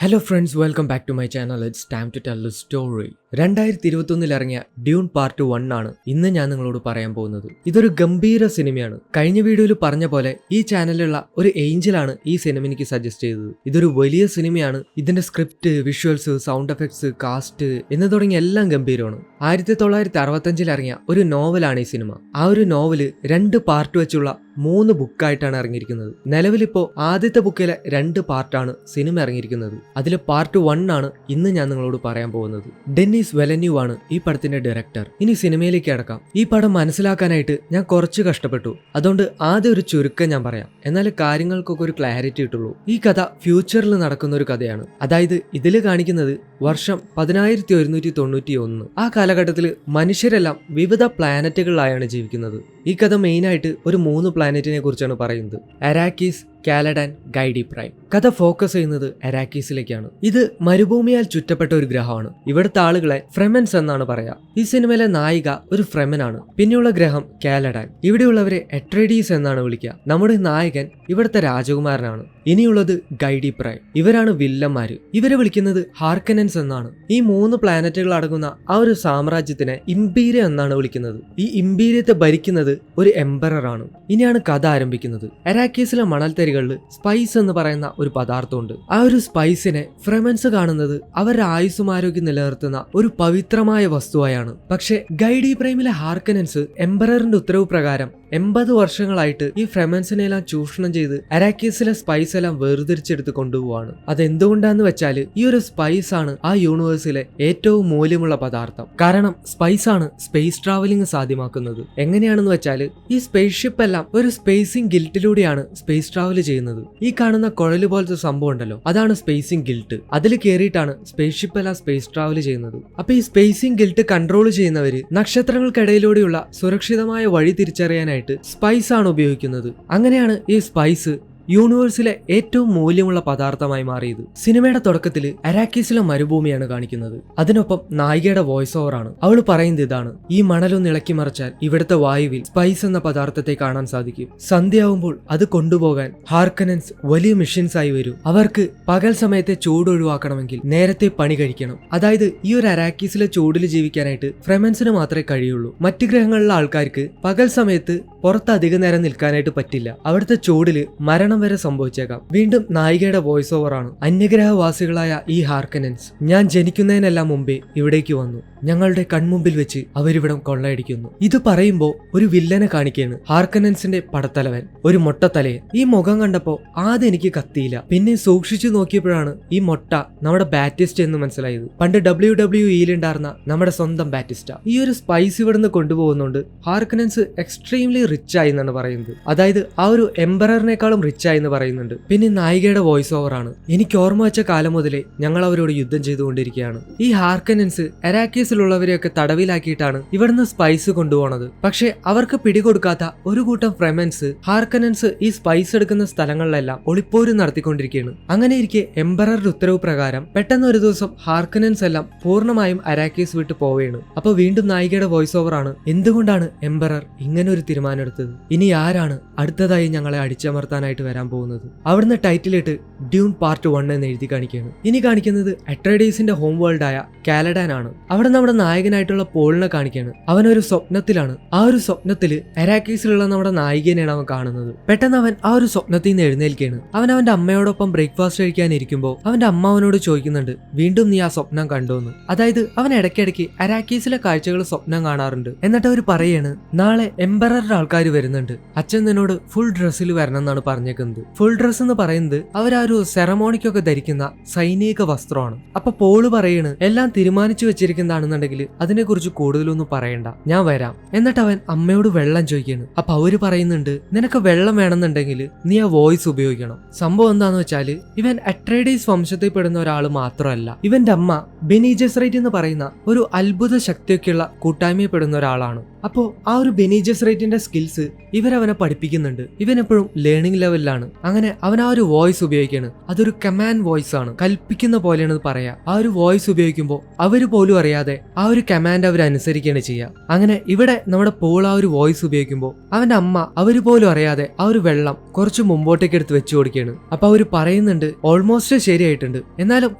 Hello friends, welcome back to my channel. It's time to tell the story. 2021 ഇറങ്ങിയ Dune part 1 ആണ് ഇന്ന് ഞാൻ നിങ്ങളോട് പറയാൻ പോകുന്നത്. ഇതൊരു ഗംഭീര സിനിമയാണ്. കഴിഞ്ഞ വീഡിയോയിൽ പറഞ്ഞ പോലെ ഈ ചാനലിലുള്ള ഒരു ഏഞ്ചലാണ് ഈ സിനിമ എനിക്ക് സജസ്റ്റ് ചെയ്തത്. ഇതൊരു വലിയ സിനിമയാണ്. ഇതിന്റെ script, visuals, sound effects, cast എന്ന് തുടങ്ങിയ എല്ലാം ഗംഭീരമാണ്. 1965 ഇറങ്ങിയ ഒരു നോവലാണ് ഈ സിനിമ. ആ ഒരു നോവല് 2 പാർട്ട് വെച്ചുള്ള 3 ബുക്കായിട്ടാണ് ഇറങ്ങിയിരിക്കുന്നത്. നിലവിലിപ്പോ ആദ്യത്തെ ബുക്കിലെ 2 പാർട്ടാണ് സിനിമ ഇറങ്ങിയിരിക്കുന്നത്. അതിൽ പാർട്ട് 1 ആണ് ഇന്ന് ഞാൻ നിങ്ങളോട് പറയാൻ പോകുന്നത്. ഡെന്നിസ് വെലന്യൂ ആണ് ഈ പടത്തിന്റെ ഡയറക്ടർ. ഇനി സിനിമയിലേക്ക് അടക്കാം. ഈ പടം മനസ്സിലാക്കാനായിട്ട് ഞാൻ കുറച്ച് കഷ്ടപ്പെട്ടു. അതുകൊണ്ട് ആദ്യം ഒരു ചുരുക്കം ഞാൻ പറയാം, എന്നാലേ കാര്യങ്ങൾക്കൊക്കെ ഒരു ക്ലാരിറ്റി കിട്ടുള്ളൂ. ഈ കഥ ഫ്യൂച്ചറിൽ നടക്കുന്ന ഒരു കഥയാണ്. അതായത് ഇതിൽ കാണിക്കുന്നത് വർഷം 10191. ആ കാലഘട്ടത്തിൽ മനുഷ്യരെല്ലാം വിവിധ പ്ലാനറ്റുകളിലായാണ് ജീവിക്കുന്നത്. ഈ കഥ മെയിനായിട്ട് ഒരു 3 പ്ലാനറ്റിനെ കുറിച്ചാണ് പറയുന്നത്: അരാക്കീസ്, കാലഡാൻ, ഗൈഡി പ്രൈം. കഥ ഫോക്കസ് ചെയ്യുന്നത് അരാക്കീസിലേക്കാണ്. ഇത് മരുഭൂമിയാൽ ചുറ്റപ്പെട്ട ഒരു ഗ്രഹമാണ്. ഇവിടുത്തെ ആളുകളെ ഫ്രെമൻസ് എന്നാണ് പറയാ. ഈ സിനിമയിലെ നായിക ഒരു ഫ്രെമനാണ്. പിന്നെയുള്ള ഗ്രഹം കാലഡാൻ. ഇവിടെയുള്ളവരെ എട്രേഡീസ് എന്നാണ് വിളിക്കുക. നമ്മുടെ നായകൻ ഇവിടുത്തെ രാജകുമാരനാണ്. ഇനിയുള്ളത് ഗൈഡി പ്രൈം. ഇവരാണ് വില്ലന്മാര്. ഇവരെ വിളിക്കുന്നത് ഹാർക്കനൻസ് എന്നാണ്. ഈ 3 പ്ലാനറ്റുകൾ അടങ്ങുന്ന ആ ഒരു സാമ്രാജ്യത്തിനെ ഇംപീരിയം എന്നാണ് വിളിക്കുന്നത്. ഈ ഇംപീരിയത്തെ ഭരിക്കുന്നത് ഒരു എംപറർ ആണ്. ഇനിയാണ് കഥ ആരംഭിക്കുന്നത്. അരാക്കീസിലെ മണൽത്തരികളിൽ സ്പൈസ് എന്ന് പറയുന്ന ഒരു പദാർത്ഥമുണ്ട്. ആ ഒരു സ്പൈസിനെ ഫ്രെമൻസ് കാണുന്നത് അവരുടെ ആയുസ്സും ആരോഗ്യം നിലനിർത്തുന്ന ഒരു പവിത്രമായ വസ്തുവായാണ്. പക്ഷെ ഗൈഡി പ്രൈമിലെ ഹാർക്കനൻസ് എംപററിന്റെ ഉത്തരവ് പ്രകാരം 80 വർഷങ്ങളായിട്ട് ഈ ഫ്രെമൻസിനെ എല്ലാം ചൂഷണം ചെയ്ത് അരാക്കീസിലെ സ്പൈസ് എല്ലാം വേർതിരിച്ചെടുത്ത് കൊണ്ടുപോവാണ്. അതെന്തുകൊണ്ടാന്ന് വെച്ചാല് ഈ ഒരു സ്പൈസ് ആണ് ആ യൂണിവേഴ്സിലെ ഏറ്റവും മൂല്യമുള്ള പദാർത്ഥം. കാരണം സ്പൈസ് ആണ് സ്പേസ് ട്രാവലിംഗ് സാധ്യമാക്കുന്നത്. എങ്ങനെയാണെന്ന് വെച്ചാല് ഈ സ്പേസ് ഷിപ്പ് എല്ലാം ഒരു സ്പേസിംഗ് ഗിൽറ്റിലൂടെയാണ് സ്പേസ് ട്രാവൽ ചെയ്യുന്നത്. ഈ കാണുന്ന കുഴല് പോലത്തെ സംഭവം ഉണ്ടല്ലോ, അതാണ് സ്പേസിംഗ് ഗിൽറ്റ്. അതിൽ കയറിയിട്ടാണ് സ്പേസ് ഷിപ്പ് എല്ലാം സ്പേസ് ട്രാവൽ ചെയ്യുന്നത്. അപ്പൊ ഈ സ്പേസിംഗ് ഗിൽറ്റ് കൺട്രോൾ ചെയ്യുന്നവര് നക്ഷത്രങ്ങൾക്കിടയിലൂടെയുള്ള സുരക്ഷിതമായ വഴി തിരിച്ചറിയാനായിട്ട് സ്പൈസ് ആണ് ഉപയോഗിക്കുന്നത്. അങ്ങനെയാണ് ഈ സ്പൈസ് യൂണിവേഴ്സിലെ ഏറ്റവും മൂല്യമുള്ള പദാർത്ഥമായി മാറിയത്. സിനിമയുടെ തുടക്കത്തിൽ അരാക്കീസിലെ മരുഭൂമിയാണ് കാണിക്കുന്നത്. അതിനൊപ്പം നായികയുടെ വോയിസ് ഓവർ ആണ്. അവൾ പറയുന്നത് ഇതാണ്: ഈ മണലൊന്ന് ഇളക്കി മറിച്ചാൽ ഇവിടുത്തെ വായുവിൽ സ്പൈസ് എന്ന പദാർത്ഥത്തെ കാണാൻ സാധിക്കും. സന്ധ്യയാവുമ്പോൾ അത് കൊണ്ടുപോകാൻ ഹാർക്കനൻസ് വലിയ മിഷൻസ് ആയി വരും. അവർക്ക് പകൽ സമയത്തെ ചൂട് ഒഴിവാക്കണമെങ്കിൽ നേരത്തെ പണി കഴിക്കണം. അതായത് ഈ ഒരു അരാക്കീസിലെ ചൂടിൽ ജീവിക്കാനായിട്ട് ഫ്രെമൻസിന് മാത്രമേ കഴിയുള്ളൂ. മറ്റ് ഗ്രഹങ്ങളിലെ ആൾക്കാർക്ക് പകൽ സമയത്ത് പുറത്ത് അധിക നേരം നിൽക്കാനായിട്ട് പറ്റില്ല. അവിടുത്തെ ചൂടില് മരണം വരെ സംഭവിച്ചേക്കാം. വീണ്ടും നായികയുടെ വോയിസ് ഓവർ ആണ്: അന്യഗ്രഹവാസികളായ ഈ ഹാർക്കനൻസ് ഞാൻ ജനിക്കുന്നതിനെല്ലാം മുമ്പേ ഇവിടേക്ക് വന്നു. ഞങ്ങളുടെ കൺമുമ്പിൽ വെച്ച് അവരിവിടം കൊള്ളയടിക്കുന്നു. ഇത് പറയുമ്പോ ഒരു വില്ലനെ കാണിക്കുകയാണ്. ഹാർക്കനൻസിന്റെ പടത്തലവൻ, ഒരു മൊട്ടത്തലയൻ. ഈ മുഖം കണ്ടപ്പോ ആദ്യം എനിക്ക് കത്തിയില്ല. പിന്നെ സൂക്ഷിച്ചു നോക്കിയപ്പോഴാണ് ഈ മൊട്ട നമ്മുടെ ബാറ്റിസ്റ്റ എന്ന് മനസ്സിലായത്. പണ്ട് WWE ഉണ്ടായിരുന്ന നമ്മുടെ സ്വന്തം ബാറ്റിസ്റ്റ. ഈ ഒരു സ്പൈസ് ഇവിടുന്ന് കൊണ്ടുപോകുന്നുണ്ട് ഹാർക്കനൻസ് എക്സ്ട്രീംലി റിച്ച് ആയി എന്നാണ് പറയുന്നത്. അതായത് ആ ഒരു എംപററിനേക്കാളും റിച്ച് ആയി എന്ന് പറയുന്നുണ്ട്. പിന്നെ നായികയുടെ വോയിസ് ഓവർ ആണ്: എനിക്ക് ഓർമ്മ വെച്ച കാലം മുതലേ ഞങ്ങൾ അവരോട് യുദ്ധം ചെയ്തുകൊണ്ടിരിക്കുകയാണ്. ഈ ഹാർക്കനൻസ് അരാക്കീസിലുള്ളവരെയൊക്കെ തടവിലാക്കിയിട്ടാണ് ഇവിടുന്ന് സ്പൈസ് കൊണ്ടുപോകുന്നത്. പക്ഷെ അവർക്ക് പിടികൊടുക്കാത്ത ഒരു കൂട്ടം ഫ്രെമൻസ് ഹാർക്കനൻസ് ഈ സ്പൈസ് എടുക്കുന്ന സ്ഥലങ്ങളിലെല്ലാം ഒളിപ്പോര് നടത്തിക്കൊണ്ടിരിക്കുകയാണ്. അങ്ങനെ ഇരിക്കെ എംപററുടെ ഉത്തരവ് പ്രകാരം പെട്ടെന്ന് ഒരു ദിവസം ഹാർക്കനൻസ് എല്ലാം പൂർണ്ണമായും അരാക്കീസ് വിട്ട് പോവുകയാണ്. അപ്പൊ വീണ്ടും നായികയുടെ വോയിസ് ഓവർ ആണ്: എന്തുകൊണ്ടാണ് എംപറർ ഇങ്ങനെ ഒരു തീരുമാനം എടുത്തത്? ഇനി ആരാണ് അടുത്തതായി ഞങ്ങളെ അടിച്ചമർത്താനായിട്ട് വരാൻ പോകുന്നത്? അവിടുന്ന് ടൈറ്റിലിട്ട് ഡ്യൂൺ പാർട്ട് 1 എന്ന് എഴുതി കാണിക്കുകയാണ്. ഇനി കാണിക്കുന്നത് അട്രേഡീസിന്റെ ഹോം വേൾഡ് ആയ കാലഡാൻ ആണ്. അവിടെ നമ്മുടെ നായകനായിട്ടുള്ള പോളിനെ കാണിക്കുകയാണ്. അവനൊരു സ്വപ്നത്തിലാണ്. ആ ഒരു സ്വപ്നത്തില് അരാക്കീസിലുള്ള നമ്മുടെ നായികനെയാണ് അവൻ കാണുന്നത്. പെട്ടെന്ന് അവൻ ആ ഒരു സ്വപ്നത്തിൽ നിന്ന് എഴുന്നേൽക്കുകയാണ്. അവൻ അവന്റെ അമ്മയോടൊപ്പം ബ്രേക്ക്ഫാസ്റ്റ് കഴിക്കാനിരിക്കുമ്പോൾ അവന്റെ അമ്മ അവനോട് ചോദിക്കുന്നുണ്ട്: വീണ്ടും നീ ആ സ്വപ്നം കണ്ടോന്ന്? അതായത് അവൻ ഇടയ്ക്കിടയ്ക്ക് അരാക്കീസിലെ കാഴ്ചകൾ സ്വപ്നം കാണാറുണ്ട്. എന്നിട്ട് അവർ പറയാണ്: നാളെ എംപററുടെ ആൾക്കാർ വരുന്നുണ്ട്, അച്ഛൻ നിന്നോട് ഫുൾ ഡ്രസ്സിൽ വരണം എന്നാണ് പറഞ്ഞേക്കുന്നത്. ഫുൾ ഡ്രസ് എന്ന് പറയുന്നത് അവർ ആ ഒരു സെറമോണിക്കൊക്കെ ധരിക്കുന്ന സൈനിക വസ്ത്രമാണ്. അപ്പൊ പോള് പറയാണ്: എല്ലാം തീരുമാനിച്ചു വെച്ചിരിക്കുന്നതാണെന്നുണ്ടെങ്കിൽ അതിനെ കുറിച്ച് കൂടുതലൊന്നും പറയണ്ട, ഞാൻ വരാം. എന്നിട്ട് അവൻ അമ്മയോട് വെള്ളം ചോദിക്കാണ്. അപ്പൊ അവര് പറയുന്നുണ്ട്: നിനക്ക് വെള്ളം വേണമെന്നുണ്ടെങ്കിൽ നീ ആ വോയിസ് ഉപയോഗിക്കണം. സംഭവം എന്താന്ന് വെച്ചാല് ഇവൻ അട്രേഡീസ് വംശത്തിൽ പെടുന്ന ഒരാൾ മാത്രമല്ല, ഇവന്റെ അമ്മ ബെനി ജെസ്റൈറ്റ് എന്ന് പറയുന്ന ഒരു അത്ഭുത ശക്തിയൊക്കെയുള്ള കൂട്ടായ്മയിൽ പെടുന്ന ഒരാളാണ്. അപ്പോ ആ ഒരു ബെനി ജെസ്റൈറ്റിന്റെ സ്കിൽസ് ഇവരവനെ പഠിപ്പിക്കുന്നുണ്ട്. ഇവൻ എപ്പോഴും ലേണിംഗ് ലെവലിലാണ് ടെൻഷനിലാണ്. അങ്ങനെ അവൻ ആ ഒരു വോയിസ് ഉപയോഗിക്കാണ്. അതൊരു കമാൻഡ് വോയിസ് ആണ്, കൽപ്പിക്കുന്ന പോലെയാണ് പറയാ. ആ ഒരു വോയിസ് ഉപയോഗിക്കുമ്പോൾ അവര് പോലും അറിയാതെ ആ ഒരു കമാൻഡ് അവർ അനുസരിക്കുകയാണ് ചെയ്യുക. അങ്ങനെ ഇവിടെ നമ്മുടെ പോൾ ആ ഒരു വോയിസ് ഉപയോഗിക്കുമ്പോൾ അവന്റെ അമ്മ അവര് പോലും അറിയാതെ ആ ഒരു വെള്ളം കുറച്ച് മുമ്പോട്ടേക്ക് എടുത്ത് വെച്ചു കൊടുക്കുകയാണ്. അപ്പൊ അവര് പറയുന്നുണ്ട് ഓൾമോസ്റ്റ് ശരിയായിട്ടുണ്ട്, എന്നാലും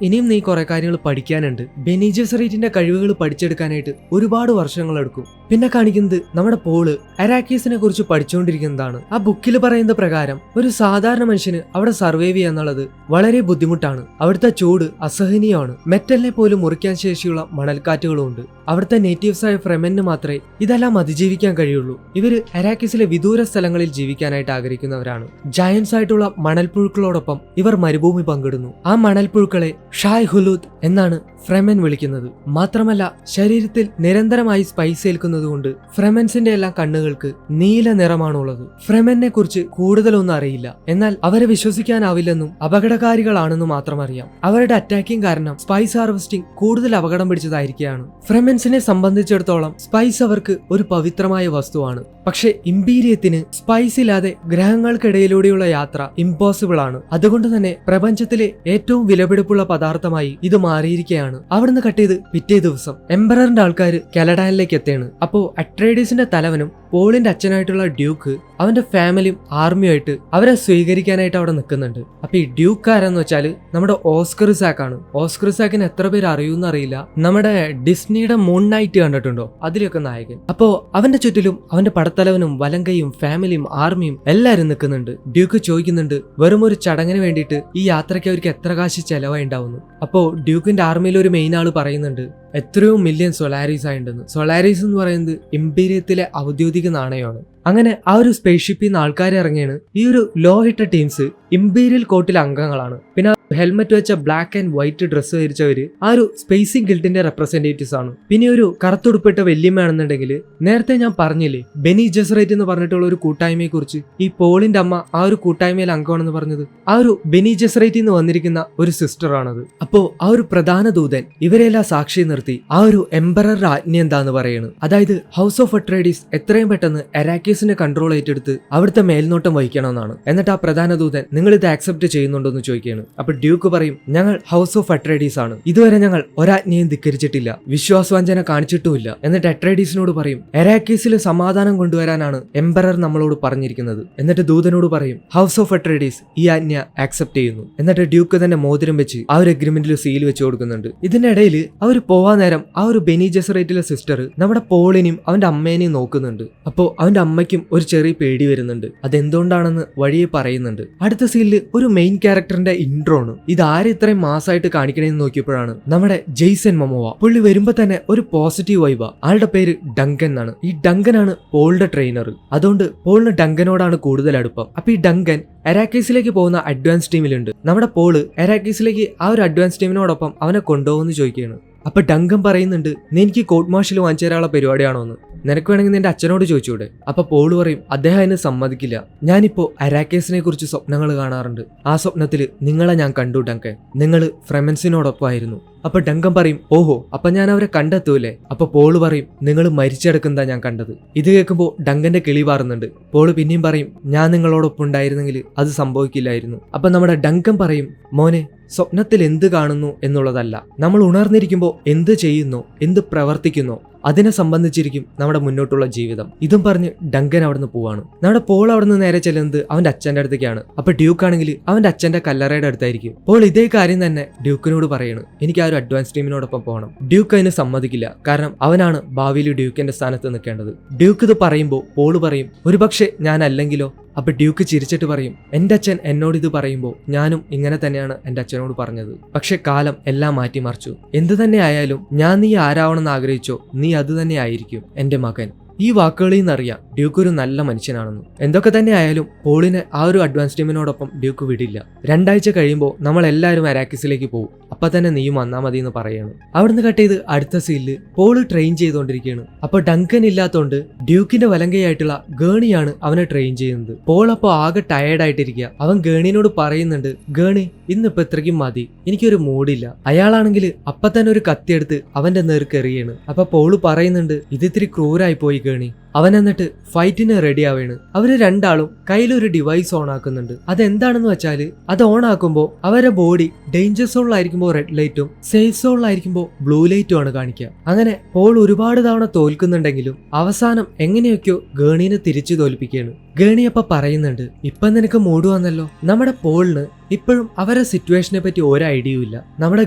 ഇനിയും നീ കുറെ കാര്യങ്ങൾ പഠിക്കാനുണ്ട്. ബെനി ജെസറേറ്റിന്റെ കഴിവുകൾ പഠിച്ചെടുക്കാനായിട്ട് ഒരുപാട് വർഷങ്ങൾ എടുക്കും. പിന്നെ കാണിക്കുന്നത് നമ്മുടെ പോള് അരാക്കീസിനെ കുറിച്ച് പഠിച്ചുകൊണ്ടിരിക്കുന്നതാണ്. ആ ബുക്കിൽ പറയുന്ന പ്രകാരം ഒരു സാധാരണ മനുഷ്യന് അവിടെ സർവൈവ് ചെയ്യുക എന്നുള്ളത് വളരെ ബുദ്ധിമുട്ടാണ്. അവിടുത്തെ ചൂട് അസഹനീയമാണ്. മെറ്റലിനെ പോലും മുറിക്കാൻ ശേഷിയുള്ള മണൽക്കാറ്റുകളും ഉണ്ട്. അവിടുത്തെ നേറ്റീവ്സ് ആയ ഫ്രെമന് മാത്രമേ ഇതെല്ലാം അതിജീവിക്കാൻ കഴിയുള്ളൂ. ഇവര് അരാക്കിസിലെ വിദൂര സ്ഥലങ്ങളിൽ ജീവിക്കാനായിട്ട് ആഗ്രഹിക്കുന്നവരാണ്. ജയൻസ് ആയിട്ടുള്ള മണൽപ്പുഴുക്കളോടൊപ്പം ഇവർ മരുഭൂമി പങ്കിടുന്നു. ആ മണൽപ്പുഴുക്കളെ ഷായ് ഹുലൂദ് എന്നാണ് ഫ്രെമൻ വിളിക്കുന്നത്. മാത്രമല്ല ശരീരത്തിൽ നിരന്തരമായി സ്പൈസ് ഏൽക്കുന്നത് കൊണ്ട് ഫ്രെമൻസിന്റെ എല്ലാം കണ്ണുകൾക്ക് നീല നിറമാണുള്ളത്. ഫ്രെമനെ കുറിച്ച് കൂടുതലൊന്നും അറിയില്ല, എന്നാൽ അവരെ വിശ്വസിക്കാനാവില്ലെന്നും അപകടകാരികളാണെന്നും മാത്രം അറിയാം. അവരുടെ അറ്റാക്കിംഗ് കാരണം സ്പൈസ് ഹാർവെസ്റ്റിംഗ് കൂടുതൽ അപകടം പിടിച്ചതായിരിക്കുകയാണ്. ഫ്രെമൻസിനെ സംബന്ധിച്ചിടത്തോളം സ്പൈസ് അവർക്ക് ഒരു പവിത്രമായ വസ്തുവാണ്. പക്ഷെ ഇംപീരിയത്തിന് സ്പൈസ് ഇല്ലാതെ ഗ്രഹങ്ങൾക്കിടയിലൂടെയുള്ള യാത്ര ഇമ്പോസിബിൾ ആണ്. അതുകൊണ്ട് തന്നെ പ്രപഞ്ചത്തിലെ ഏറ്റവും വിലപിടിപ്പുള്ള പദാർത്ഥമായി ഇത് മാറിയിരിക്കുകയാണ്. അവിടുന്ന് കട്ട് ചെയ്ത് പിറ്റേ ദിവസം എംപററിന്റെ ആൾക്കാർ കെലഡാനിലേക്ക് എത്തുകയാണ്. അപ്പോ അട്രേഡീസിന്റെ തലവനും പോളിന്റെ അച്ഛനായിട്ടുള്ള ഡ്യൂക്ക് അവന്റെ ഫാമിലിയും ആർമിയുമായിട്ട് അവരെ സ്വീകരിക്കാനായിട്ട് അവിടെ നിൽക്കുന്നുണ്ട്. അപ്പൊ ഈ ഡ്യൂക്ക് ആരെന്ന് വെച്ചാൽ നമ്മുടെ ഓസ്കർ ഇസാക്ക് ആണ്. ഓസ്കർ ഇസാക്കിന് എത്ര പേര് അറിയൂന്ന് അറിയില്ല. നമ്മുടെ ഡിസ്നിയുടെ മൂൺ നൈറ്റ് കണ്ടിട്ടുണ്ടോ, അതിലൊക്കെ നായകൻ. അപ്പോ അവന്റെ ചുറ്റിലും അവന്റെ പടത്തലവനും വലങ്കയും ഫാമിലിയും ആർമിയും എല്ലാരും നിൽക്കുന്നുണ്ട്. ഡ്യൂക്ക് ചോദിക്കുന്നുണ്ട് വെറും ഒരു ചടങ്ങിന് വേണ്ടിയിട്ട് ഈ യാത്രയ്ക്ക് അവർക്ക് എത്ര കാശ് ചെലവായി ഉണ്ടാവുന്നു. അപ്പോ ഡ്യൂക്കിന്റെ ആർമിയിൽ ഒരു മെയിൻ ആള് പറയുന്നുണ്ട് എത്രയോ മില്യൺ സൊലാരീസ് ആയിട്ടുണ്ടെന്ന്. സൊലാരീസ് എന്ന് പറയുന്നത് ഇംപീരിയത്തിലെ ഔദ്യോഗിക നാണയമാണ്. അങ്ങനെ ആ ഒരു സ്പേസ് ഷിപ്പിൽ നിന്ന് ആൾക്കാർ ഇറങ്ങിയാണ്. ഈ ഒരു ലോ ഹിറ്റ ടീംസ് ഇംപീരിയൽ കോർട്ടിലെ അംഗങ്ങളാണ്. പിന്നെ ഹെൽമെറ്റ് വെച്ച ബ്ലാക്ക് ആൻഡ് വൈറ്റ് ഡ്രസ്സ് ധരിച്ചവര് ആ ഒരു സ്പേസിംഗ് ഗിൽഡിന്റെ റെപ്രസെന്റേറ്റീവ്സ് ആണ്. പിന്നെ ഒരു കറുത്തുടുപ്പിട്ട വല്യമ്മയാണെന്നുണ്ടെങ്കിൽ നേരത്തെ ഞാൻ പറഞ്ഞില്ലേ ബെനി ജെസറേറ്റ് എന്ന് പറഞ്ഞിട്ടുള്ള ഒരു കൂട്ടായ്മയെ കുറിച്ച്, ഈ പോളിന്റെ അമ്മ ആ ഒരു കൂട്ടായ്മയിൽ അംഗമാണെന്ന് പറഞ്ഞത് ആ ഒരു ബെനി ജെസറേറ്റിൽ നിന്ന് വന്നിരിക്കുന്ന ഒരു സിസ്റ്റർ ആണത്. അപ്പോ ആ ഒരു പ്രധാന ദൂതൻ ഇവരെല്ലാം സാക്ഷി നിർത്തി ആ ഒരു എംപറർ ആജ്ഞ എന്താന്ന് പറയുന്നത്, അതായത് ഹൗസ് ഓഫ് അട്രേഡീസ് എത്രയും പെട്ടെന്ന് അരാക്കീസിന്റെ കൺട്രോൾ ഏറ്റെടുത്ത് അവിടുത്തെ മേൽനോട്ടം വഹിക്കണമെന്നാണ്. എന്നിട്ട് ആ പ്രധാന ദൂതൻ നിങ്ങൾ ഇത് ആക്സെപ്റ്റ് ചെയ്യുന്നുണ്ടോ എന്ന് ചോദിക്കുകയാണ്. അപ്പൊ ഡ്യൂക്ക് പറയും ഞങ്ങൾ ഹൗസ് ഓഫ് അട്രേഡീസ് ആണ്, ഇതുവരെ ഞങ്ങൾ ഒരാജ്ഞയും ധിക്കരിച്ചിട്ടില്ല, വിശ്വാസവഞ്ചന കാണിച്ചിട്ടുമില്ല. എന്നിട്ട് അട്രേഡീസിനോട് പറയും അരാക്കീസിൽ സമാധാനം കൊണ്ടുവരാനാണ് എംപറർ നമ്മളോട് പറഞ്ഞിരിക്കുന്നത്. എന്നിട്ട് ദൂതനോട് പറയും ഹൗസ് ഓഫ് അട്രേഡീസ് ഈ ആജ്ഞ ആക്സെപ്റ്റ് ചെയ്യുന്നു. എന്നിട്ട് ഡ്യൂക്ക് തന്നെ മോതിരം വെച്ച് ആ ഒരു അഗ്രിമെന്റിൽ സീൽ വെച്ച് കൊടുക്കുന്നുണ്ട്. ഇതിനിടയിൽ അവർ പോവാൻ നേരം ആ ഒരു ബെനി ജെസറേറ്റിലെ സിസ്റ്റർ നമ്മുടെ പോളിനെയും അവന്റെ അമ്മേനെയും നോക്കുന്നുണ്ട്. അപ്പോ അവന്റെ അമ്മയ്ക്കും ഒരു ചെറിയ പേടി വരുന്നുണ്ട്. അതെന്തുകൊണ്ടാണെന്ന് വഴിയെ പറയുന്നുണ്ട്. അടുത്ത സീനിൽ ഒരു മെയിൻ ക്യാരക്ടറിന്റെ ഇൻട്രോ ആണ്. ഇത് ആരെ ഇത്രയും മാസമായിട്ട് കാണിക്കണേന്ന് നോക്കിയപ്പോഴാണ് നമ്മുടെ ജെയ്സൺ മൊമോവ. പുള്ളി വരുമ്പോ തന്നെ ഒരു പോസിറ്റീവ് വൈബാ. ആളുടെ പേര് ഡങ്കൻ എന്നാണ്. ഈ ഡങ്കൻ ആണ് പോളിന്റെ ട്രെയിനർ. അതുകൊണ്ട് പോളിന് ഡങ്കനോടാണ് കൂടുതൽ അടുപ്പം. അപ്പൊ ഈ ഡങ്കൻ അരാക്കീസിലേക്ക് പോകുന്ന അഡ്വാൻസ് ടീമിലുണ്ട്. നമ്മുടെ പോള് അരാക്കീസിലേക്ക് ആ ഒരു അഡ്വാൻസ് ടീമിനോടൊപ്പം അവനെ കൊണ്ടുപോകുമെന്ന് ചോദിക്കുകയാണ്. അപ്പൊ ഡങ്കൻ പറയുന്നുണ്ട് നീ എനിക്ക് കോർട്ട് മാർഷൽ വാങ്ങിച്ചു തരാനുള്ള പരിപാടിയാണോ എന്ന്, നിനക്ക് വേണമെങ്കിൽ നിന്റെ അച്ഛനോട് ചോദിച്ചൂടെ. അപ്പൊ പോള് പറയും അദ്ദേഹം അതിന് സമ്മതിക്കില്ല, ഞാനിപ്പോ അരാക്കേസിനെ കുറിച്ച് സ്വപ്നങ്ങൾ കാണാറുണ്ട്, ആ സ്വപ്നത്തില് നിങ്ങളെ ഞാൻ കണ്ടു ഡങ്കൻ, നിങ്ങൾ ഫ്രെമൻസിനോടൊപ്പമായിരുന്നു. അപ്പൊ ഡങ്കൻ പറയും ഓഹോ അപ്പൊ ഞാൻ അവരെ കണ്ടെത്തൂലേ. അപ്പൊ പോള് പറയും നിങ്ങൾ മരിച്ചെടുക്കുന്നതാ ഞാൻ കണ്ടത്. ഇത് കേൾക്കുമ്പോൾ ഡങ്കന്റെ കിളി പാറുന്നുണ്ട്. പോള് പിന്നെയും പറയും ഞാൻ നിങ്ങളോടൊപ്പം ഉണ്ടായിരുന്നെങ്കിൽ അത് സംഭവിക്കില്ലായിരുന്നു. അപ്പൊ നമ്മുടെ ഡങ്കൻ പറയും മോനെ സ്വപ്നത്തിൽ എന്ത് കാണുന്നു എന്നുള്ളതല്ല, നമ്മൾ ഉണർന്നിരിക്കുമ്പോൾ എന്ത് ചെയ്യുന്നോ എന്ത് പ്രവർത്തിക്കുന്നോ അതിനെ സംബന്ധിച്ചിരിക്കും നമ്മുടെ മുന്നോട്ടുള്ള ജീവിതം. ഇതും പറഞ്ഞ് ഡങ്കൻ അവിടുന്ന് പോവാണ്. നമ്മുടെ പോൾ അവിടുന്ന് നേരെ ചെല്ലുന്നത് അവന്റെ അച്ഛന്റെ അടുത്തേക്കാണ്. അപ്പൊ ഡ്യൂക്ക് ആണെങ്കിൽ അവന്റെ അച്ഛന്റെ കല്ലറയുടെ അടുത്തായിരിക്കും. പോൾ ഇതേ കാര്യം തന്നെ ഡ്യൂക്കിനോട് പറയാണ്, എനിക്ക് ആ ഒരു അഡ്വാൻസ് ടീമിനോടൊപ്പം പോകണം. ഡ്യൂക്ക് അതിന് സമ്മതിക്കില്ല, കാരണം അവനാണ് ഭാവിയിൽ ഡ്യൂക്കിന്റെ സ്ഥാനത്ത് നിൽക്കേണ്ടത്. ഡ്യൂക്ക് ഇത് പറയുമ്പോൾ പോൾ പറയും ഒരുപക്ഷെ ഞാൻ അല്ലെങ്കിലോ. അപ്പൊ ഡ്യൂക്ക് ചിരിച്ചിട്ട് പറയും എന്റെ അച്ഛൻ എന്നോട് ഇത് പറയുമ്പോൾ ഞാനും ഇങ്ങനെ തന്നെയാണ് എന്റെ അച്ഛനോട് പറഞ്ഞത്. പക്ഷെ കാലം എല്ലാം മാറ്റിമറിച്ചു. എന്തു തന്നെ ആയാലും ഞാൻ നീ ആരാവണമെന്ന് ആഗ്രഹിച്ചോ നീ അത് തന്നെ ആയിരിക്കും എന്റെ മകൻ. ഈ വാക്കുകളിൽ നിന്നറിയാം ഡ്യൂക്ക് ഒരു നല്ല മനുഷ്യനാണെന്ന്. എന്തൊക്കെ തന്നെ ആയാലും പോളിനെ ആ ഒരു അഡ്വാൻസ് ടീമിനോടൊപ്പം ഡ്യൂക്ക് വിടില്ല. 2 ആഴ്ച കഴിയുമ്പോൾ നമ്മൾ എല്ലാവരും അരാക്കിസിലേക്ക് പോകും, അപ്പൊ തന്നെ നീയും വന്നാൽ മതി എന്ന് പറയാണ്. അവിടുന്ന് കട്ട് ചെയ്ത് അടുത്ത സീനില് പോള് ട്രെയിൻ ചെയ്തുകൊണ്ടിരിക്കുകയാണ്. അപ്പൊ ഡങ്കൻ ഇല്ലാത്തോണ്ട് ഡ്യൂക്കിന്റെ വലങ്കയായിട്ടുള്ള ഗേണിയാണ് അവനെ ട്രെയിൻ ചെയ്യുന്നത്. പോൾ അപ്പൊ ആകെ ടയേർഡായിട്ടിരിക്കുക. അവൻ ഗേണിനോട് പറയുന്നുണ്ട് ഗേണി ഇന്നിപ്പോ ഇത്രയ്ക്കും മതി, എനിക്കൊരു മൂഡില്ല. അയാളാണെങ്കിൽ അപ്പൊ തന്നെ ഒരു കത്തിയെടുത്ത് അവന്റെ നേർക്ക് എറിയാണ്. അപ്പൊ പോള് പറയുന്നുണ്ട് ഇത് ഇത്തിരി ക്രൂരായി പോയി ഗേണി, അവൻ എന്നിട്ട് ഫൈറ്റിന് റെഡി ആവുകയാണ്. അവര് രണ്ടാളും കയ്യിലൊരു ഡിവൈസ് ഓൺ ആക്കുന്നുണ്ട്. അതെന്താണെന്ന് വെച്ചാല് അത് ഓൺ ആക്കുമ്പോൾ അവരുടെ ബോഡി ഡേഞ്ചർ സോണിലായിരിക്കുമ്പോൾ റെഡ് ലൈറ്റും സേഫ് സോണിലായിരിക്കുമ്പോൾ ബ്ലൂ ലൈറ്റും ആണ് കാണിക്കുക. അങ്ങനെ പോൾ ഒരുപാട് തവണ തോൽക്കുന്നുണ്ടെങ്കിലും അവസാനം എങ്ങനെയൊക്കെയോ ഗേണിനെ തിരിച്ചു തോൽപ്പിക്കുകയാണ്. ഗേണി അപ്പൊ പറയുന്നുണ്ട്, ഇപ്പൊ നിനക്ക് മൂഡ് വന്നല്ലോ. നമ്മുടെ പോളിന് ഇപ്പോഴും അവരുടെ സിറ്റുവേഷനെ പറ്റി ഒരു ഐഡിയയും ഇല്ല. നമ്മുടെ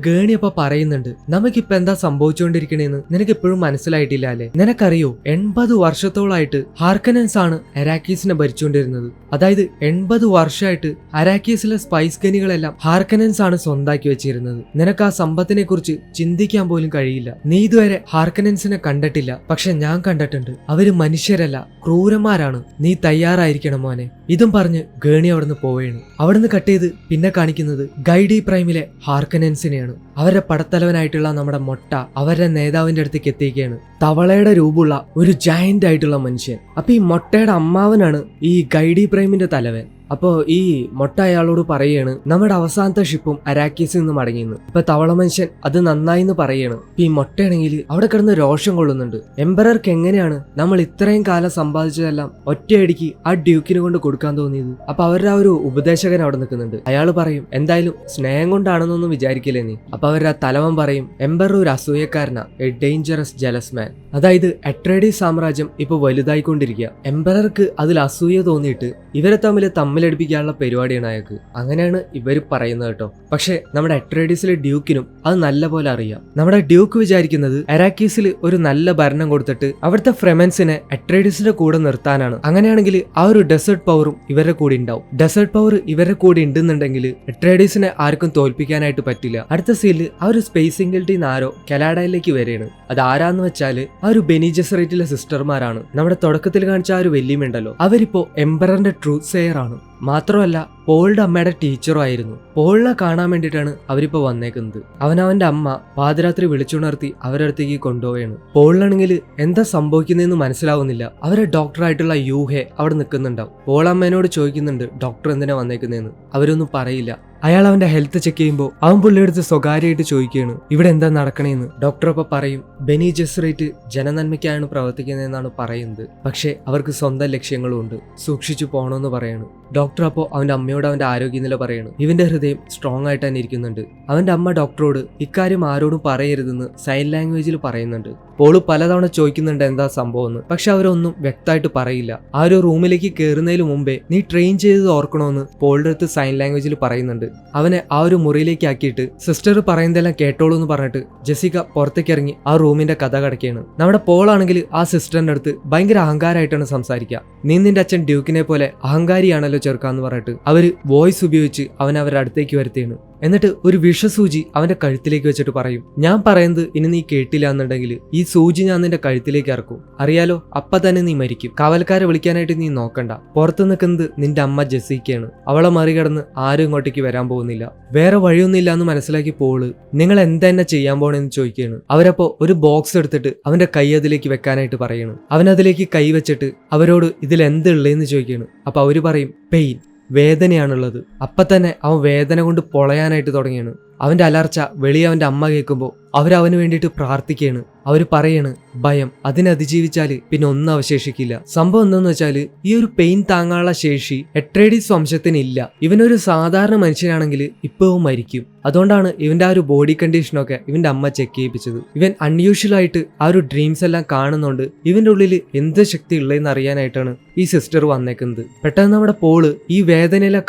ഗേണി അപ്പൊ പറയുന്നുണ്ട്, നമുക്കിപ്പോ എന്താ സംഭവിച്ചുകൊണ്ടിരിക്കണേന്ന് നിനക്ക് ഇപ്പോഴും മനസ്സിലായിട്ടില്ല അല്ലെ? നിനക്കറിയോ 80 വർഷത്തോളായിട്ട് ഹാർക്കനൻസ് ആണ് അരാക്കീസിനെ ഭരിച്ചുകൊണ്ടിരുന്നത്. അതായത് 80 വർഷമായിട്ട് അരാക്കീസിലെ സ്പൈസ് ഖനികളെല്ലാം ഹാർക്കനൻസ് ആണ് സ്വന്താക്കി വെച്ചിരുന്നത്. നിനക്ക് ആ സമ്പത്തിനെ കുറിച്ച് ചിന്തിക്കാൻ പോലും കഴിയില്ല. നീ ഇതുവരെ ഹാർക്കനൻസിനെ കണ്ടിട്ടില്ല, പക്ഷെ ഞാൻ കണ്ടിട്ടുണ്ട്. അവര് മനുഷ്യരല്ല, ക്രൂരന്മാരാണ്. നീ തയ്യാറായിരിക്കണം മോനെ. ഇതും പറഞ്ഞ് ഗേണി അവിടുന്ന് പോവുകയാണ്. അവിടുന്ന് കട്ട് ചെയ്ത് പിന്നെ കാണിക്കുന്നത് ഗൈഡി പ്രൈമിലെ ഹാർക്കനൻസിനെയാണ്. അവരുടെ പടത്തലവനായിട്ടുള്ള നമ്മുടെ മൊട്ട അവരുടെ നേതാവിന്റെ അടുത്തേക്ക് എത്തിക്കുകയാണ്. തവളയുടെ രൂപമുള്ള ഒരു ജയന്റ് ആയിട്ടുള്ള മനുഷ്യൻ. അപ്പൊ ഈ മൊട്ടയുടെ അമ്മാവനാണ് ഈ ഗൈഡി പ്രൈമിന്റെ തലവൻ. അപ്പോ ഈ മൊട്ട അയാളോട് പറയാണ്, നമ്മുടെ അവസാനത്തെ ഷിപ്പും അരാക്കീസിൽ നിന്ന് മടങ്ങിയെന്ന്. ഇപ്പൊ തവള മനുഷ്യൻ അത് നന്നായിന്ന് പറയാണ്. ഈ മൊട്ടയാണെങ്കിൽ അവിടെ കിടന്ന് രോഷം കൊള്ളുന്നുണ്ട്. എംപറർക്ക് എങ്ങനെയാണ് നമ്മൾ ഇത്രയും കാലം സമ്പാദിച്ചതെല്ലാം ഒറ്റയടിക്ക് ആ ഡ്യൂക്കിനെ കൊണ്ട് കൊടുക്കാൻ തോന്നിയത്? അപ്പൊ അവരുടെ ആ ഒരു ഉപദേശകൻ അവിടെ നിൽക്കുന്നുണ്ട്. അയാൾ പറയും, എന്തായാലും സ്നേഹം കൊണ്ടാണെന്നൊന്നും വിചാരിക്കില്ലേ നീ? അപ്പൊ അവരുടെ ആ തലവൻ പറയും, എംപറർ ഒരു അസൂയക്കാരനാ, എ ഡേഞ്ചറസ് ജലസ് മാൻ. അതായത് അട്രേഡീസ് സാമ്രാജ്യം ഇപ്പൊ വലുതായിക്കൊണ്ടിരിക്കുക. എംപറർക്ക് അതിൽ അസൂയ തോന്നിയിട്ട് ഇവരെ തമ്മിലടിപ്പിക്കാനുള്ള പരിപാടിയാണ് അയാൾക്ക്. അങ്ങനെയാണ് ഇവർ പറയുന്നത് കേട്ടോ. പക്ഷെ നമ്മുടെ അട്രേഡീസിലെ ഡ്യൂക്കിനും അത് നല്ല പോലെ അറിയാം. നമ്മുടെ ഡ്യൂക്ക് വിചാരിക്കുന്നത് അരാക്കീസിൽ ഒരു നല്ല ഭരണം കൊടുത്തിട്ട് അവിടുത്തെ ഫ്രെമൻസിനെ അട്രേഡീസിന്റെ കൂടെ നിർത്താനാണ്. അങ്ങനെയാണെങ്കിൽ ആ ഒരു ഡെസേർട്ട് പവറും ഇവരുടെ കൂടെ ഉണ്ടാവും. ഡെസേർട്ട് പവർ ഇവരുടെ കൂടെ ഉണ്ടെന്നുണ്ടെങ്കിൽ അട്രേഡീസിനെ ആർക്കും തോൽപ്പിക്കാനായിട്ട് പറ്റില്ല. അടുത്ത സീനിൽ ആ ഒരു സ്പേസ് സിംഗിൾട്ടീന്ന് ആരോ കലാഡയിലേക്ക് വരികയാണ്. അത് ആരാന്ന് വെച്ചാല് ആ ഒരു ബെനി ജെസറേറ്റിലെ സിസ്റ്റർമാരാണ്. നമ്മുടെ തുടക്കത്തിൽ കാണിച്ച ആ ഒരു വെല്ലിയുമുണ്ടല്ലോ, അവരിപ്പോ എംപററിന്റെ ട്രൂത്ത് സെയർ ആണ്. മാത്രമല്ല പോളിന്റെ അമ്മയുടെ ടീച്ചറും ആയിരുന്നു. പോളിനെ കാണാൻ വേണ്ടിയിട്ടാണ് അവരിപ്പോ വന്നേക്കുന്നത്. അവന്റെ അമ്മ പാതിരാത്രി വിളിച്ചുണർത്തി അവരുടെ അടുത്തേക്ക് കൊണ്ടുപോവുകയാണ്. പോളിനാണെങ്കിൽ എന്താ സംഭവിക്കുന്നതെന്ന് മനസ്സിലാവുന്നില്ല. അവരെ ഡോക്ടറായിട്ടുള്ള യൂഹെ അവിടെ നിൽക്കുന്നുണ്ടാവും. പോൾ അമ്മേനോട് ചോദിക്കുന്നുണ്ട് ഡോക്ടർ എന്തിനാ വന്നേക്കുന്നതെന്ന്. അവരൊന്നും പറയില്ല. അയാൾ അവന്റെ ഹെൽത്ത് ചെക്ക് ചെയ്യുമ്പോൾ അവൻ പുള്ളിയെടുത്ത് സ്വകാര്യമായിട്ട് ചോദിക്കുകയാണ്, ഇവിടെ എന്താ നടക്കണേന്ന്. ഡോക്ടർ അപ്പൊ പറയും, ബെനി ജെസറേറ്റ് ജനനന്മയ്ക്കാണ് പ്രവർത്തിക്കുന്നതെന്നാണ് പറയുന്നത്. പക്ഷെ അവർക്ക് സ്വന്തം ലക്ഷ്യങ്ങളും ഉണ്ട്, സൂക്ഷിച്ചു പോകണമെന്ന് പറയാണ്. ഡോക്ടർ അപ്പോൾ അവന്റെ അമ്മയോട് അവന്റെ ആരോഗ്യനില പറയാണ്. ഇവന്റെ ഹൃദയം സ്ട്രോങ് ആയിട്ട് തന്നെ ഇരിക്കുന്നുണ്ട്. അവന്റെ അമ്മ ഡോക്ടറോട് ഇക്കാര്യം ആരോടും പറയരുതെന്ന് സൈൻ ലാംഗ്വേജിൽ പറയുന്നുണ്ട്. പോള് പലതവണ ചോദിക്കുന്നുണ്ട് എന്താ സംഭവം എന്ന്. പക്ഷെ അവരൊന്നും വ്യക്തമായിട്ട് പറയില്ല. ആ ഒരു റൂമിലേക്ക് കയറുന്നതിന് മുമ്പേ നീ ട്രെയിൻ ചെയ്തത് ഓർക്കണമെന്ന് പോളിന്റെ അടുത്ത് സൈൻ ലാംഗ്വേജിൽ പറയുന്നുണ്ട്. അവനെ ആ ഒരു മുറിയിലേക്ക് ആക്കിയിട്ട് സിസ്റ്റർ പറയുന്നതെല്ലാം കേട്ടോളൂ എന്ന് പറഞ്ഞിട്ട് ജെസിക്ക പുറത്തേക്ക് ഇറങ്ങി ആ റൂമിന്റെ കഥ കടക്കുകയാണ്. നമ്മുടെ പോളാണെങ്കിൽ ആ സിസ്റ്ററിന്റെ അടുത്ത് ഭയങ്കര അഹങ്കാരമായിട്ടാണ് സംസാരിക്കുക. നീ നിന്റെ അച്ഛൻ ഡ്യൂക്കിനെ പോലെ അഹങ്കാരിയാണല്ലോ ചെറുക്കാന്ന് പറഞ്ഞിട്ട് അവര് വോയിസ് ഉപയോഗിച്ച് അവനെ അവരുടെ അടുത്തേക്ക് വരുത്തിയാണ്. എന്നിട്ട് ഒരു വിഷസൂചി അവന്റെ കഴുത്തിലേക്ക് വെച്ചിട്ട് പറയും, ഞാൻ പറയുന്നത് ഇനി നീ കേട്ടില്ല എന്നുണ്ടെങ്കിൽ ഈ സൂചി ഞാൻ നിന്റെ കഴുത്തിലേക്ക് ഇറക്കും, അറിയാലോ, അപ്പ തന്നെ നീ മരിക്കും. കാവൽക്കാരെ വിളിക്കാനായിട്ട് നീ നോക്കണ്ട. പുറത്ത് നിൽക്കുന്നത് നിന്റെ അമ്മ ജെസിക്കയാണ്. അവളെ മറികടന്ന് ആരും ഇങ്ങോട്ടേക്ക് വരാൻ പോകുന്നില്ല. വേറെ വഴിയൊന്നുമില്ല എന്ന് മനസ്സിലാക്കി പോള് നിങ്ങൾ എന്തെന്നെ ചെയ്യാൻ പോണെന്ന് ചോദിക്കുകയാണ്. അവരപ്പോ ഒരു ബോക്സ് എടുത്തിട്ട് അവന്റെ കൈ അതിലേക്ക് വെക്കാനായിട്ട് പറയണം. അവനതിലേക്ക് കൈ വെച്ചിട്ട് അവരോട് ഇതിൽ എന്തുള്ളതെന്ന് ചോദിക്കുകയാണ്. അപ്പൊ അവര് പറയും പെയിൻ, വേദനയാണുള്ളത്. അപ്പൊ തന്നെ അവൻ വേദന കൊണ്ട് പൊളയാനായിട്ട് തുടങ്ങിയാണ്. അവന്റെ അലർച്ച വെളിയെ അവന്റെ അമ്മ കേൾക്കുമ്പോൾ അവരവന് വേണ്ടിയിട്ട് പ്രാർത്ഥിക്കുകയാണ്. അവര് പറയാണ് ഭയം, അതിനെ അതിജീവിച്ചാല് പിന്നെ ഒന്നും അവശേഷിക്കില്ല. സംഭവം എന്താന്ന് വെച്ചാല് ഈ ഒരു പെയിൻ താങ്ങാനുള്ള ശേഷി എട്രേഡീസ് വംശത്തിനില്ല. ഇവനൊരു സാധാരണ മനുഷ്യനാണെങ്കിൽ ഇപ്പവും മരിക്കും. അതുകൊണ്ടാണ് ഇവന്റെ ആ ഒരു ബോഡി കണ്ടീഷനൊക്കെ ഇവന്റെ അമ്മ ചെക്ക് ചെയ്യിപ്പിച്ചത്. ഇവൻ അൺയൂഷ്വൽ ആയിട്ട് ആ ഒരു ഡ്രീംസ് എല്ലാം കാണുന്നുണ്ട്. ഇവന്റെ ഉള്ളിൽ എന്ത് ശക്തി ഉള്ളതെന്ന് അറിയാനായിട്ടാണ് ഈ സിസ്റ്റർ വന്നേക്കുന്നത്. പെട്ടെന്ന് നമ്മുടെ പോള് ഈ വേദനയെല്ലാം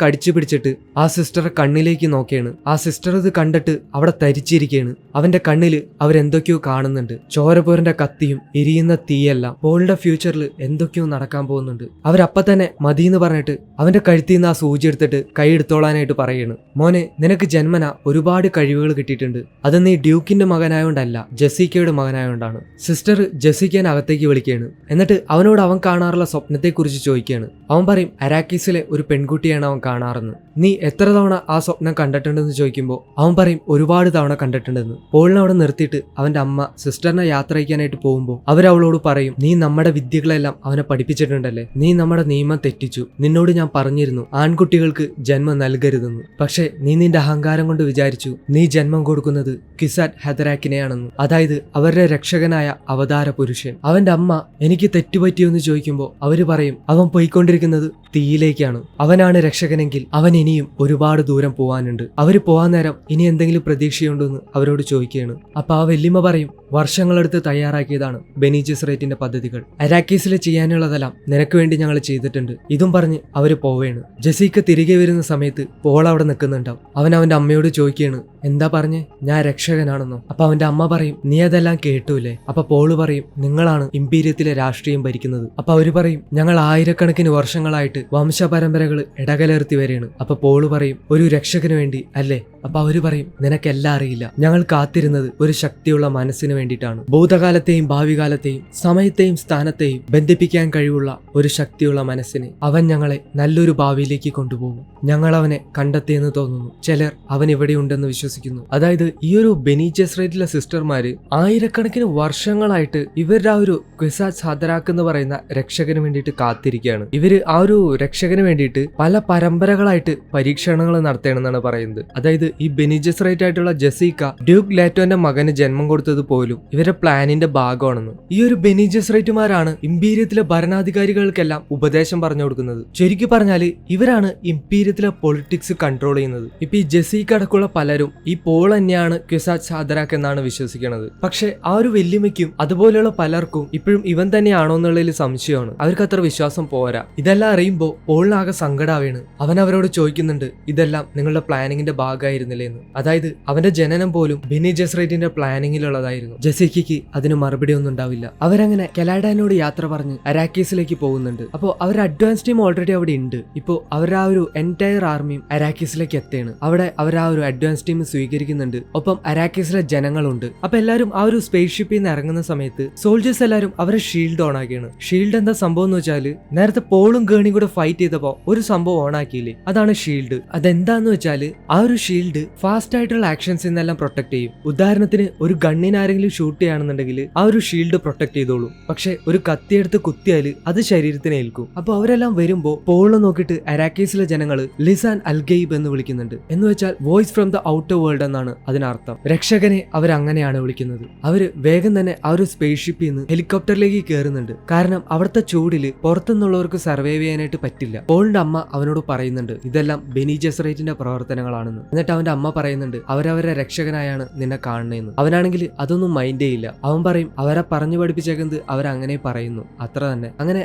കടിച്ചു പിടിച്ചിട്ട് ആ സിസ്റ്ററെ കണ്ണിലേക്ക് നോക്കിയാണ്. ആ സിസ്റ്റർ ഇത് കണ്ടിട്ട് അവിടെ തരിച്ചിരിക്കുകയാണ്. അവന്റെ കണ്ണില് അവരെന്തൊക്കെയോ കാണുന്നുണ്ട്. ചോരപോരന്റെ കത്തിയും എരിയുന്ന തീയെല്ലാം. പോളിന്റെ ഫ്യൂച്ചറിൽ എന്തൊക്കെയോ നടക്കാൻ പോകുന്നുണ്ട്. അവരപ്പ തന്നെ മതിയെന്ന് പറഞ്ഞിട്ട് അവന്റെ കഴുത്തിൽ നിന്ന് ആ സൂചി എടുത്തിട്ട് കൈ എടുത്തോളാനായിട്ട് പറയാണ്. മോനെ, നിനക്ക് ജന്മന ഒരുപാട് കഴിവുകൾ കിട്ടിയിട്ടുണ്ട്. അത് നീ ഡ്യൂക്കിന്റെ മകനായോണ്ടല്ല, ജെസിക്കയുടെ മകനായോണ്ടാണ്. സിസ്റ്റർ ജെസിക്കനെ അകത്തേക്ക് വിളിക്കുകയാണ്. എന്നിട്ട് അവനോട് അവൻ കാണാറുള്ള സ്വപ്നത്തെ കുറിച്ച് ചോദിക്കുകയാണ്. അവൻ പറയും അരാക്കീസിലെ ഒരു പെൺകുട്ടിയാണ് അവൻ കാണാറെന്ന്. നീ എത്ര തവണ ആ സ്വപ്നം കണ്ടിട്ടുണ്ടെന്ന് ചോദിക്കുമ്പോൾ അവൻ പറയും ഒരുപാട് തവണ കണ്ടിട്ടുണ്ടെന്ന്. പോളിനെ അവിടെ നിർത്തിയിട്ട് അവന്റെ അമ്മ സിസ്റ്ററിനെ സിസ്റ്ററിനെ യാത്ര അയക്കാനായിട്ട് പോകുമ്പോൾ അവരവളോട് പറയും, നീ നമ്മുടെ വിദ്യകളെല്ലാം അവനെ പഠിപ്പിച്ചിട്ടുണ്ടല്ലേ, നീ നമ്മുടെ നിയമം തെറ്റിച്ചു, നിന്നോട് ഞാൻ പറഞ്ഞിരുന്നു ആൺകുട്ടികൾക്ക് ജന്മം നൽകരുതെന്ന്. പക്ഷെ നീ നിന്റെ അഹങ്കാരം കൊണ്ട് വിചാരിച്ചു നീ ജന്മം കൊടുക്കുന്നത് കിസാറ്റ് ഹെതരാക്കിനെയാണെന്ന്, അതായത് അവരുടെ രക്ഷകനായ അവതാര പുരുഷൻ. അവന്റെ അമ്മ എനിക്ക് തെറ്റുപറ്റിയെന്ന് ചോദിക്കുമ്പോൾ അവര് പറയും അവൻ പോയിക്കൊണ്ടിരിക്കുന്നത് തീയിലേക്കാണ്, അവനാണ് രക്ഷകനെങ്കിൽ അവൻ ഇനിയും ഒരുപാട് ദൂരം പോവാനുണ്ട്, അവര് പോവാൻ നേരം ഇനി എന്തെങ്കിലും പ്രതീക്ഷയുണ്ടെന്ന് അവരോട് ചോദിക്കുകയാണ്. അപ്പൊ ആ വല്യമ്മ പറയും, വർഷങ്ങളെടുത്ത് തയ്യാറാക്കിയതാണ് ബെനി ജെസ്സറേറ്റിന്റെ പദ്ധതികൾ, അരാക്കീസിൽ ചെയ്യാനുള്ളതെല്ലാം നിനക്ക് വേണ്ടി ഞങ്ങൾ ചെയ്തിട്ടുണ്ട്. ഇതും പറഞ്ഞ് അവര് പോവുകയാണ്. ജെസിക്ക തിരികെ വരുന്ന സമയത്ത് പോൾ അവിടെ നിൽക്കുന്നുണ്ടാവും. അവൻ അവന്റെ അമ്മയോട് ചോദിക്കുകയാണ്, എന്താ പറഞ്ഞ്, ഞാൻ രക്ഷകനാണെന്നോ? അപ്പൊ അവന്റെ അമ്മ പറയും, നീ അതെല്ലാം കേട്ടൂലേ? അപ്പൊ പോള് പറയും, നിങ്ങളാണ് ഇംപീരിയത്തിലെ രാഷ്ട്രീയം ഭരിക്കുന്നത്. അപ്പൊ അവര് പറയും, ഞങ്ങൾ ആയിരക്കണക്കിന് വർഷങ്ങളായിട്ട് വംശപരമ്പരകൾ ഇടകലർത്തി വരെയാണ്. അപ്പൊ പോള് പറയും, ഒരു രക്ഷകന് വേണ്ടി അല്ലേ? അപ്പൊ അവര് പറയും, നിനക്കെല്ലാം അറിയില്ല, ഞങ്ങൾ കാത്തിരുന്നത് ഒരു ശക്തിയുള്ള മനസ്സിന് വേണ്ടിയിട്ടാണ്. ഭൂതകാലത്തെയും ഭാവി കാലത്തെയും സമയത്തെയും സ്ഥാനത്തെയും ബന്ധിപ്പിക്കാൻ കഴിവുള്ള ഒരു ശക്തിയുള്ള മനസ്സിന്. അവൻ ഞങ്ങളെ നല്ലൊരു ഭാവിയിലേക്ക് കൊണ്ടുപോകും. ഞങ്ങൾ അവനെ കണ്ടെത്തിയെന്ന് തോന്നുന്നു. ചിലർ അവൻ ഇവിടെയുണ്ടെന്ന് വിശ്വസിക്കുന്നു. അതായത് ഈ ഒരു ബെനി ജെസ്സറേറ്റിലെ സിസ്റ്റർമാര് ആയിരക്കണക്കിന് വർഷങ്ങളായിട്ട് ഇവരുടെ ആ ഒരു ക്വിസാറ്റ് ഹദരാക്ക് എന്ന് പറയുന്ന രക്ഷകന് വേണ്ടിയിട്ട് കാത്തിരിക്കുകയാണ്. ഇവര് ആ ഒരു രക്ഷകന് വേണ്ടിയിട്ട് പല പരമ്പരകളായിട്ട് പരീക്ഷണങ്ങൾ നടത്തണമെന്നാണ് പറയുന്നത്. അതായത് ഈ ബെനി ജെസ്സറേറ്റ് ആയിട്ടുള്ള ജെസിക്ക ഡ്യൂക്ക് ലേറ്റോന്റെ മകന് ജന്മം കൊടുത്തത് പോലും ഇവരുടെ പ്ലാനിന്റെ ഭാഗമാണെന്ന്. ഈ ഒരു ബെനി ജെസ്സറേറ്റുമാരാണ് ഇംപീരിയത്തിലെ ഭരണാധികാരികൾക്കെല്ലാം ഉപദേശം പറഞ്ഞു കൊടുക്കുന്നത്. ശരിക്കും പറഞ്ഞാല് ഇവരാണ് ഇംപീരിയത്തിലെ പൊളിറ്റിക്സ് കൺട്രോൾ ചെയ്യുന്നത്. ഇപ്പൊ ഈ ജെസിക്ക അടക്കമുള്ള പലരും ഈ പോൾ തന്നെയാണ് ക്വിസാറ്റ് ഹദരാക്ക് എന്നാണ് വിശ്വസിക്കുന്നത്. പക്ഷെ ആ ഒരു വല്യമ്മയ്ക്കും അതുപോലെയുള്ള പലർക്കും ഇപ്പോഴും ഇവൻ തന്നെയാണോ എന്നുള്ളതിൽ സംശയമാണ്. അവർക്ക് അത്ര വിശ്വാസം പോരാ. ഇതെല്ലാം അറിയുമ്പോൾ പോളിനാകെ സങ്കടാവാണ്. അവൻ അവരോട് ചോദിക്കുന്നുണ്ട്, ഇതെല്ലാം നിങ്ങളുടെ പ്ലാനിങ്ങിന്റെ ഭാഗമായിരുന്നില്ലേ എന്ന്. അതായത് അവന്റെ ജനനം പോലും ബെനി ജെസ്സറേറ്റിന്റെ പ്ലാനിങ്ങിലുള്ളതായിരുന്നു. ജെസിക്കയ്ക്ക് അതിന് മറുപടി ഒന്നും ഉണ്ടാവില്ല. അവരങ്ങനെ കെലാഡാനോട് യാത്ര പറഞ്ഞ് അരാക്കീസിലേക്ക് പോകുന്നുണ്ട്. അപ്പോൾ അവർ അഡ്വാൻസ് ടീം ഓൾറെഡി അവിടെ ഉണ്ട്. ഇപ്പോൾ അവരുടെ ആ ഒരു എൻറ്റയർ ആർമിയും അരാക്കീസിലേക്ക് എത്തുകയാണ്. അവിടെ അവർ ആ ഒരു അഡ്വാൻസ് ടീം സ്വീകരിക്കുന്നുണ്ട്. ഒപ്പം അരാക്കീസിലെ ജനങ്ങളുണ്ട്. അപ്പൊ എല്ലാവരും ആ ഒരു സ്പേസ് ഷിപ്പിൽ നിന്ന് ഇറങ്ങുന്ന സമയത്ത് സോൾജേഴ്സ് എല്ലാവരും അവരെ ഷീൽഡ് ഓൺ ആക്കിയാണ്. ഷീൽഡ് എന്താ സംഭവം എന്ന് വെച്ചാൽ നേരത്തെ പോളും ഗേണിയും കൂടെ ഫൈറ്റ് ചെയ്തപ്പോ ഒരു സംഭവം ഓൺ ആക്കിയില്ലേ, അതാണ് ഷീൽഡ്. അതെന്താന്ന് വെച്ചാല് ആ ഒരു ഷീൽഡ് ഫാസ്റ്റ് ആയിട്ടുള്ള ആക്ഷൻസിൽ നിന്നെല്ലാം പ്രൊട്ടക്ട് ചെയ്യും. ഉദാഹരണത്തിന് ഒരു ഗണ്ണിന് ആരെങ്കിലും ഷൂട്ട് ചെയ്യുകയാണെന്നുണ്ടെങ്കിൽ ആ ഒരു ഷീൽഡ് പ്രൊട്ടക്ട് ചെയ്തോളും. പക്ഷെ ഒരു കത്തിയെടുത്ത് കുത്തിയാൽ അത് ശരീരത്തിന് ഏൽക്കും. അപ്പൊ അവരെല്ലാം വരുമ്പോ പോളിനെ നോക്കിയിട്ട് അരാക്കീസിലെ ജനങ്ങൾ ലിസാൻ അൽഗെയ്ബ് എന്ന് വിളിക്കുന്നുണ്ട്. എന്ന് വെച്ചാൽ voice from the outer world എന്നാണ് അതിനർത്ഥം. രക്ഷകനെ അവരങ്ങനെയാണ് വിളിക്കുന്നത്. അവര് വേഗം തന്നെ ആ ഒരു സ്പേസ് ഷിപ്പിൽ നിന്ന് ഹെലികോപ്റ്ററിലേക്ക് കയറുന്നുണ്ട്. കാരണം അവിടുത്തെ ചൂടില് പുറത്തുനിന്നുള്ളവർക്ക് സർവൈവ് ചെയ്യാനായിട്ട് പറ്റില്ല. പോളിന്റെ അമ്മ അവനോട് പറയുന്നുണ്ട് ഇതെല്ലാം ബെനി ജെസ്സറേറ്റിന്റെ പ്രവർത്തനങ്ങളാണെന്ന്. എന്നിട്ട് അവന്റെ അമ്മ പറയുന്നുണ്ട് അവരവരെ രക്ഷകനായാണ് നിന്നെ കാണുന്നതെന്ന്. അവനാണെങ്കിൽ അതൊന്നും മൈൻഡ് ചെയ്യില്ല. അവൻ പറയും അവരെ പറഞ്ഞു പഠിപ്പിച്ചേക്കുന്നത് അവരങ്ങനെ പറയുന്നു, അത്ര തന്നെ. അങ്ങനെ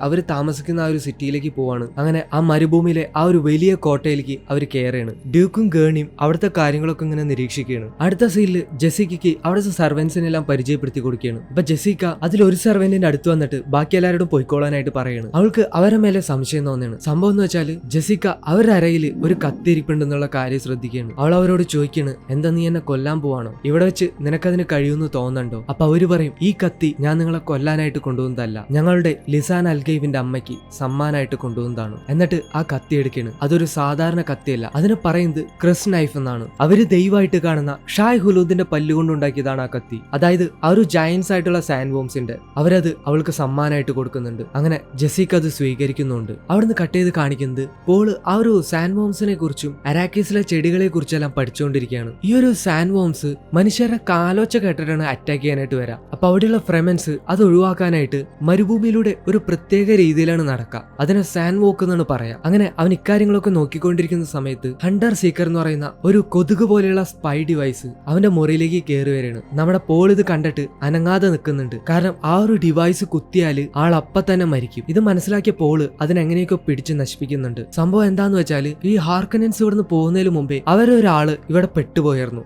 അവര് താമസിക്കുന്ന ആ ഒരു സിറ്റിയിലേക്ക് പോവാണ്. അങ്ങനെ ആ മരുഭൂമിയിലെ ആ ഒരു വലിയ കോട്ടയിലേക്ക് അവർ കയറുകയാണ്. ഡ്യൂക്കും ഗേണിയും അവിടുത്തെ കാര്യങ്ങളൊക്കെ ഇങ്ങനെ നിരീക്ഷിക്കുകയാണ്. അടുത്ത സീനിൽ ജെസിക്കയ്ക്ക് അവിടുത്തെ സർവൻസിനെല്ലാം പരിചയപ്പെടുത്തി കൊടുക്കുകയാണ്. അപ്പൊ ജെസിക്ക അതിലൊരു സർവന്റിന്റെ അടുത്ത് വന്നിട്ട് ബാക്കി എല്ലാവരോടും പോയിക്കോളാനായിട്ട് പറയാണ്. അവൾക്ക് അവരെ മേലെ സംശയം തോന്നുകയാണ്. സംഭവം എന്ന് വെച്ചാൽ ജെസിക്ക അവരുടെ അരയിൽ ഒരു കത്തിരിപ്പുണ്ടെന്നുള്ള കാര്യം ശ്രദ്ധിക്കുകയാണ്. അവൾ അവരോട് ചോദിക്കുകയാണ്, എന്താ നീ എന്നെ കൊല്ലാൻ പോവാണോ? ഇവിടെ വെച്ച് നിനക്കതിന് കഴിയുമെന്ന് തോന്നുന്നുണ്ടോ? അപ്പൊ അവര് പറയും, ഈ കത്തി ഞാൻ നിങ്ങളെ കൊല്ലാനായിട്ട് കൊണ്ടുവന്നതല്ല, ഞങ്ങളുടെ ലിസാൻ അൽഗെയ്ബിന്റെ അമ്മയ്ക്ക് സമ്മാനായിട്ട് കൊണ്ടുവന്നതാണ്. എന്നിട്ട് ആ കത്തി എടുക്കുകയാണ്. അതൊരു സാധാരണ കത്തിയല്ല, അതിന് പറയുന്നത് ക്രിസ് നൈഫ് എന്നാണ്. അവര് ദൈവമായിട്ട് കാണുന്ന ഷായ് ഹുലൂദിന്റെ പല്ലുകൊണ്ടുണ്ടാക്കിയതാണ് ആ കത്തി. അതായത് ആ ഒരു ജയൻസ് ആയിട്ടുള്ള സാൻഡ് വോംസിന്റെ. അവരത് അവൾക്ക് സമ്മാനമായിട്ട് കൊടുക്കുന്നുണ്ട്. അങ്ങനെ ജെസിക്ക അത് സ്വീകരിക്കുന്നുണ്ട്. അവിടുന്ന് കട്ട് ചെയ്ത് കാണിക്കുന്നത് പോള് ആ ഒരു സാൻഡ് വോംസിനെ കുറിച്ചും അരാക്കീസിലെ ചെടികളെ കുറിച്ചെല്ലാം പഠിച്ചുകൊണ്ടിരിക്കുകയാണ്. ഈ ഒരു സാൻഡ് വോംസ് മനുഷ്യരുടെ കാലോച്ച കേട്ടിട്ടാണ് അറ്റാക്ക് ചെയ്യാനായിട്ട് വരാം. അപ്പൊ അവിടെയുള്ള ഫ്രെമൻസ് അത് ഒഴിവാക്കാനായിട്ട് മരുഭൂമിയിലൂടെ ഒരു പ്രത്യേക രീതിയിലാണ് നടക്കുക. അതിനെ സാൻഡ് വോക്ക് എന്നാണ് പറയാ. അങ്ങനെ അവൻ ഇക്കാര്യങ്ങളൊക്കെ നോക്കിക്കൊണ്ടിരിക്കുന്ന സമയത്ത് ഹണ്ടർ സീക്കർ എന്ന് പറയുന്ന ഒരു കൊതുക് പോലെയുള്ള സ്പൈ ഡിവൈസ് അവന്റെ മുറിയിലേക്ക് കയറി വരികയാണ്. നമ്മുടെ പോൾ ഇത് കണ്ടിട്ട് അനങ്ങാതെ നിൽക്കുന്നുണ്ട്. കാരണം ആ ഒരു ഡിവൈസ് കുത്തിയാല് ആൾ അപ്പ തന്നെ മരിക്കും. ഇത് മനസ്സിലാക്കിയ പോള് അതിനെങ്ങനെയൊക്കെ പിടിച്ച് നശിപ്പിക്കുന്നുണ്ട്. സംഭവം എന്താന്ന് വെച്ചാൽ ഈ ഹാർക്കനൻസ് ഇവിടുന്ന് പോകുന്നതിന് മുമ്പേ അവരൊരാള് ഇവിടെ പെട്ടുപോയായിരുന്നു.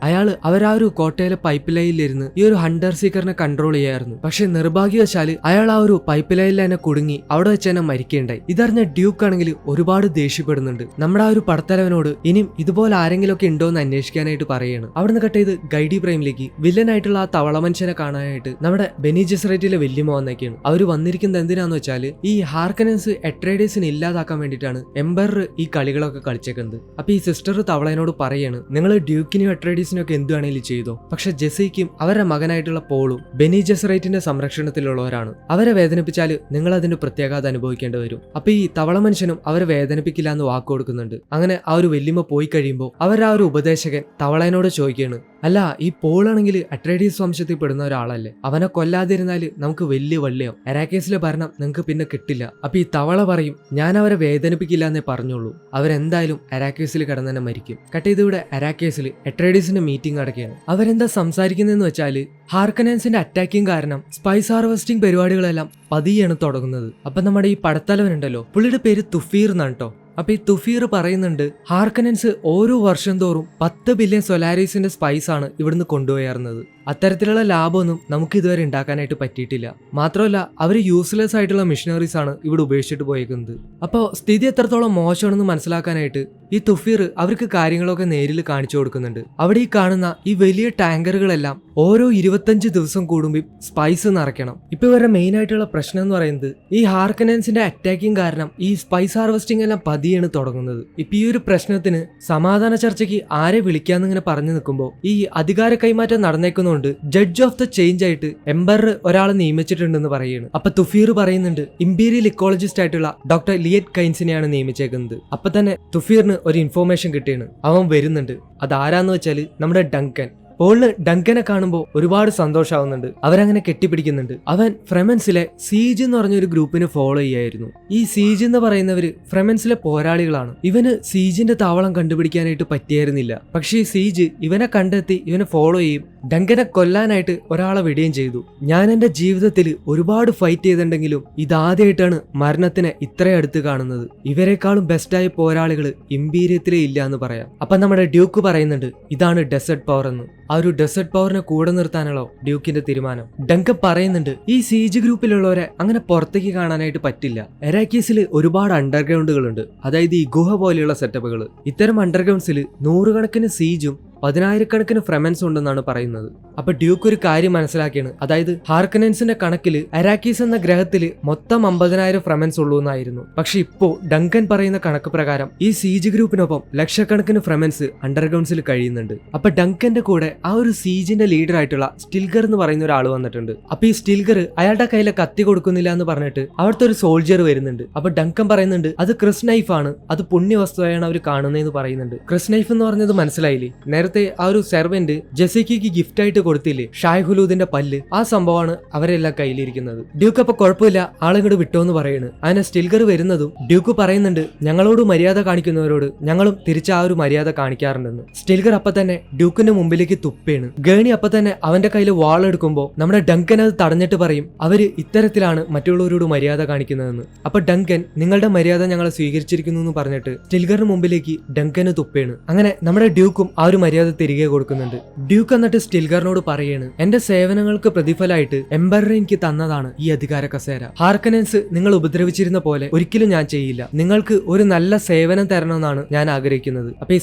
അവരാ ഒരു കോട്ടയിലെ പൈപ്പ് ലൈനിലിരുന്ന് ഈ ഒരു ഹണ്ടർ സീക്കറിനെ കൺട്രോൾ ചെയ്യായിരുന്നു. പക്ഷെ നിർഭാഗ്യവശാല് അയാൾ ആ ഒരു പൈപ്പ് ലൈനിൽ തന്നെ കുടുങ്ങി അവിടെ വെച്ച് തന്നെ മരിക്കേണ്ടായി. ഇതറിഞ്ഞ ഡ്യൂക്ക് ആണെങ്കിൽ ഒരുപാട് ദേഷ്യപ്പെടുന്നുണ്ട്. നമ്മുടെ ആ ഒരു പടത്തലവനോട് ഇനിയും ഇതുപോലെ ആരെങ്കിലും ഒക്കെ ഉണ്ടോ എന്ന് അന്വേഷിക്കാനായിട്ട് പറയുകയാണ്. അവിടുന്ന് കട്ട് ചെയ്ത് ഗൈഡി പ്രൈമിലേക്ക് വില്ലനായിട്ടുള്ള ആ തവള മനുഷ്യനെ കാണാനായിട്ട് നമ്മുടെ ബെനി ജെസ്സറേറ്റിലെ വല്യമ്മ വന്നേക്കാണ്. അവര് വന്നിരിക്കുന്നത് എന്തിനാന്ന് വെച്ചാല് ഈ ഹാർക്കനൻസ് എട്രേഡേഴ്സിനെ ഇല്ലാതാക്കാൻ വേണ്ടിയിട്ടാണ് എംബറർ ഈ കളികളൊക്കെ കളിച്ചേക്കുന്നത്. അപ്പൊ ഈ സിസ്റ്റർ തവളനോട് പറയാണ്, നിങ്ങൾ ഡ്യൂക്കിനും എട്രേഡീസിനും ഒക്കെ എന്ത് വേണമെങ്കിലും ചെയ്തോ, പക്ഷെ ജെസിക്കും അവരുടെ മകൻ മകനായിട്ടുള്ള പോളും ബെനി ജെസറൈറ്റിന്റെ സംരക്ഷണത്തിലുള്ളവരാണ്. അവരെ വേദനിപ്പിച്ചാൽ നിങ്ങൾ അതിന്റെ പ്രത്യാഘാത അനുഭവിക്കേണ്ടി വരും. അപ്പൊ ഈ തവള മനുഷ്യനും അവരെ വേദനിപ്പിക്കില്ല എന്ന് വാക്ക് കൊടുക്കുന്നുണ്ട്. അങ്ങനെ ആ ഒരു വല്യമ്മ പോയി കഴിയുമ്പോൾ ആ ഒരു ഉപദേശകൻ തവളേനോട് ചോദിക്കുകയാണ്, അല്ല ഈ പോളാണെങ്കിൽ അട്രേഡീസ് വംശത്തിൽ പെടുന്ന ഒരാളല്ലേ, അവനെ കൊല്ലാതിരുന്നാല് നമുക്ക് വലിയ വള്ളിയാവും, അരാക്കേസിലെ ഭരണം നിങ്ങൾക്ക് പിന്നെ കിട്ടില്ല. അപ്പൊ ഈ തവള പറയും, ഞാൻ അവരെ വേദനിപ്പിക്കില്ല എന്നേ പറഞ്ഞോളൂ, അവരെന്തായാലും അരാക്കേസിൽ കിടന്ന് തന്നെ മരിക്കും. കട്ട് ചെയ്തിവിടെ അരാക്കേസിൽ അട്രേഡീസിന്റെ മീറ്റിംഗ് നടക്കുകയാണ്. അവരെന്താ സംസാരിക്കുന്നതെന്ന് വെച്ചാല് ഹാർക്കനൻസിന്റെ അറ്റാക്കിങ് കാരണം സ്പൈസ് ഹാർവെസ്റ്റിംഗ് പരിപാടികളെല്ലാം പതിയാണ് തുടങ്ങുന്നത്. അപ്പൊ നമ്മുടെ ഈ പടത്തലവനുണ്ടല്ലോ, പുള്ളിയുടെ പേര് തുഫീർ എന്നാണ് കേട്ടോ. അപ്പൊ ഈ തുഫീർ പറയുന്നുണ്ട്, ഹാർക്കനൻസ് ഓരോ വർഷം തോറും 10 ബില്യൺ സൊലാരീസിന്റെ സ്പൈസ് ആണ് ഇവിടുന്ന് കൊണ്ടുപോയിരുന്നത്. അത്തരത്തിലുള്ള ലാഭമൊന്നും നമുക്ക് ഇതുവരെ ഉണ്ടാക്കാനായിട്ട് പറ്റിയിട്ടില്ല. മാത്രമല്ല അവർ യൂസ്ലെസ് ആയിട്ടുള്ള മെഷീനറീസ് ആണ് ഇവിടെ ഉപേക്ഷിച്ചിട്ട് പോയേക്കുന്നത്. അപ്പോൾ സ്ഥിതി എത്രത്തോളം മോശമാണെന്ന് മനസ്സിലാക്കാനായിട്ട് ഈ തുഫീർ അവർക്ക് കാര്യങ്ങളൊക്കെ നേരിൽ കാണിച്ചു കൊടുക്കുന്നുണ്ട്. അവിടെ ഈ കാണുന്ന ഈ വലിയ ടാങ്കറുകളെല്ലാം ഓരോ 25 ദിവസം കൂടുമ്പോൾ സ്പൈസ് നിറയ്ക്കണം. ഇപ്പൊ ഇവരുടെ മെയിൻ ആയിട്ടുള്ള പ്രശ്നം എന്ന് പറയുന്നത് ഈ ഹാർക്കനൻസിന്റെ അറ്റാക്കിങ് കാരണം ഈ സ്പൈസ് ഹാർവെസ്റ്റിംഗ് എല്ലാം പതിയാണ് തുടങ്ങുന്നത്. ഇപ്പൊ ഈ ഒരു പ്രശ്നത്തിന് സമാധാന ചർച്ചയ്ക്ക് ആരെ വിളിക്കാന്ന് ഇങ്ങനെ പറഞ്ഞു നിൽക്കുമ്പോൾ ഈ അധികാര കൈമാറ്റം നടന്നേക്കുന്നതുകൊണ്ട് ജഡ്ജ് ഓഫ് ദ ചേഞ്ച് ആയിട്ട് എംബറർ ഒരാളെ നിയമിച്ചിട്ടുണ്ടെന്ന് പറയുന്നു. അപ്പൊ തുഫീർ പറയുന്നുണ്ട് ഇമ്പീരിയൽ ഇക്കോളജിസ്റ്റ് ആയിട്ടുള്ള ഡോക്ടർ ലിയറ്റ് കൈൻസിനെയാണ് നിയമിച്ചേക്കുന്നത്. അപ്പൊ തന്നെ തുഫീറിന് ഒരു ഇൻഫോർമേഷൻ കിട്ടിയാണ്, അവൻ വരുന്നുണ്ട്. അതാരാന്ന് വെച്ചാല് നമ്മുടെ ഡങ്കൻ. പോളിന് ഡങ്കനെ കാണുമ്പോൾ ഒരുപാട് സന്തോഷമാവുന്നുണ്ട്. അവരങ്ങനെ കെട്ടിപ്പിടിക്കുന്നുണ്ട്. അവൻ ഫ്രെമൻസിലെ സീജ് എന്ന് പറഞ്ഞൊരു ഗ്രൂപ്പിനെ ഫോളോ ചെയ്യായിരുന്നു. ഈ സീജ് എന്ന് പറയുന്നവര് ഫ്രെമൻസിലെ പോരാളികളാണ്. ഇവന് സീജിന്റെ താവളം കണ്ടുപിടിക്കാനായിട്ട് പറ്റിയായിരുന്നില്ല. പക്ഷേ ഈ സീജ് ഇവനെ കണ്ടെത്തി ഇവനെ ഫോളോ ചെയ്യും. ഡങ്കനെ കൊല്ലാനായിട്ട് ഒരാളെ വിടുകയും ചെയ്തു. ഞാൻ എന്റെ ജീവിതത്തിൽ ഒരുപാട് ഫൈറ്റ് ചെയ്തിട്ടുണ്ടെങ്കിലും ഇതാദ്യമായിട്ടാണ് മരണത്തിനെ ഇത്രയും അടുത്ത് കാണുന്നത്. ഇവരെക്കാളും ബെസ്റ്റായ പോരാളികൾ ഇമ്പീരിയത്തിലേ ഇല്ല എന്ന് പറയാം. അപ്പൊ നമ്മുടെ ഡ്യൂക്ക് പറയുന്നുണ്ട്, ഇതാണ് ഡെസേർട്ട് പവർ എന്ന്. ആ ഒരു ഡെസേർട്ട് പവറിനെ കൂടെ നിർത്താനുള്ള ഡ്യൂക്കിന്റെ തീരുമാനം. ഡങ്കൻ പറയുന്നുണ്ട്, ഈ സീജ് ഗ്രൂപ്പിലുള്ളവരെ അങ്ങനെ പുറത്തേക്ക് കാണാനായിട്ട് പറ്റില്ല. എറാക്കീസിൽ ഒരുപാട് അണ്ടർഗ്രൗണ്ടുകൾ ഉണ്ട്, അതായത് ഈ ഗുഹ പോലെയുള്ള സെറ്റപ്പുകൾ. ഇത്തരം അണ്ടർഗ്രൗണ്ട്സിൽ 100 കണക്കിന് സീജും 10,000 ഫ്രെമൻസ് ഉണ്ടെന്നാണ് പറയുന്നത്. അപ്പൊ ഡ്യൂക്ക് ഒരു കാര്യം മനസ്സിലാക്കിയാണ്, അതായത് ഹാർക്കനൻസിന്റെ കണക്കില് അരാക്കീസ് എന്ന ഗ്രഹത്തില് മൊത്തം 50,000 ഫ്രെമൻസ് ഉള്ളൂ എന്നായിരുന്നു. പക്ഷെ ഇപ്പോ ഡങ്കൻ പറയുന്ന കണക്ക് പ്രകാരം ഈ സീജ് ഗ്രൂപ്പിനൊപ്പം ലക്ഷക്കണക്കിന് ഫ്രെമൻസ് അണ്ടർഗ്രൗണ്ട്സിൽ കഴിയുന്നുണ്ട്. അപ്പൊ ഡങ്കന്റെ കൂടെ ആ ഒരു സീജിന്റെ ലീഡർ ആയിട്ടുള്ള സ്റ്റിൽഗർ എന്ന് പറയുന്ന ഒരാൾ വന്നിട്ടുണ്ട്. അപ്പൊ ഈ സ്റ്റിൽഗർ അയാളുടെ കയ്യിലെ കത്തി കൊടുക്കുന്നില്ല എന്ന് പറഞ്ഞിട്ട് അവിടുത്തെ ഒരു സോൾജിയർ വരുന്നുണ്ട്. അപ്പൊ ഡങ്കൻ പറയുന്നുണ്ട്, അത് ക്രിസ് നൈഫ് ആണ്, അത് പുണ്യവസ്തുവായാണ് അവർ കാണുന്നതെന്ന് പറയുന്നുണ്ട്. ക്രിസ് നൈഫ് എന്ന് പറഞ്ഞത് മനസ്സിലായില്ലേ? നേരത്തെ ആ ഒരു സെർവന്റ് ജെസിക്കയ്ക്ക് ഗിഫ്റ്റ് ആയിട്ട് കൊടുത്തില്ലേ ഷായ്ഹുലൂദിന്റെ പല്ല്, ആ സംഭവമാണ് അവരെല്ലാം കയ്യിലിരിക്കുന്നത്. ഡ്യൂക്ക് അപ്പൊ കുഴപ്പമില്ല, ആളിങ്ങോട്ട് വിട്ടോന്ന് പറയാണ്. അതിനെ സ്റ്റിൽഗർ വരുന്നതും ഡ്യൂക്ക് പറയുന്നുണ്ട്, ഞങ്ങളോട് മര്യാദ കാണിക്കുന്നവരോട് ഞങ്ങളും തിരിച്ച് ആ ഒരു മര്യാദ കാണിക്കാറുണ്ടെന്ന്. സ്റ്റിൽഗർ അപ്പൊ തന്നെ ഡ്യൂക്കിന്റെ മുമ്പിലേക്ക് തുപ്പേണ്. ഗേണി അപ്പൊ തന്നെ അവന്റെ കയ്യിൽ വാൾ എടുക്കുമ്പോൾ നമ്മുടെ ഡങ്കൻ അത് തടഞ്ഞിട്ട് പറയും, അവര് ഇത്തരത്തിലാണ് മറ്റുള്ളവരോട് മര്യാദ കാണിക്കുന്നതെന്ന്. അപ്പൊ ഡങ്കൻ നിങ്ങളുടെ മര്യാദ ഞങ്ങൾ സ്വീകരിച്ചിരിക്കുന്നു എന്ന് പറഞ്ഞിട്ട് സ്റ്റിൽഗറിന് മുമ്പിലേക്ക് ഡങ്കന് തുപ്പേണ്. അങ്ങനെ നമ്മുടെ ഡ്യൂക്കും ആ ഒരു മര്യാദ തിരികെ കൊടുക്കുന്നുണ്ട്. ഡ്യൂക്ക് എന്നിട്ട് സ്റ്റിൽഗറിനോട് പറയാണ്, എന്റെ സേവനങ്ങൾക്ക് പ്രതിഫലമായിട്ട് എംബറർ എനിക്ക് തന്നതാണ് ഈ അധികാര കസേര. ഹാർക്കനൻസ് നിങ്ങൾ ഉപദ്രവിച്ചിരുന്ന പോലെ ഒരിക്കലും ഞാൻ ചെയ്യില്ല. നിങ്ങൾക്ക് ഒരു നല്ല സേവനം തരണമെന്നാണ് ഞാൻ ആഗ്രഹിക്കുന്നത്. അപ്പൊ ഈ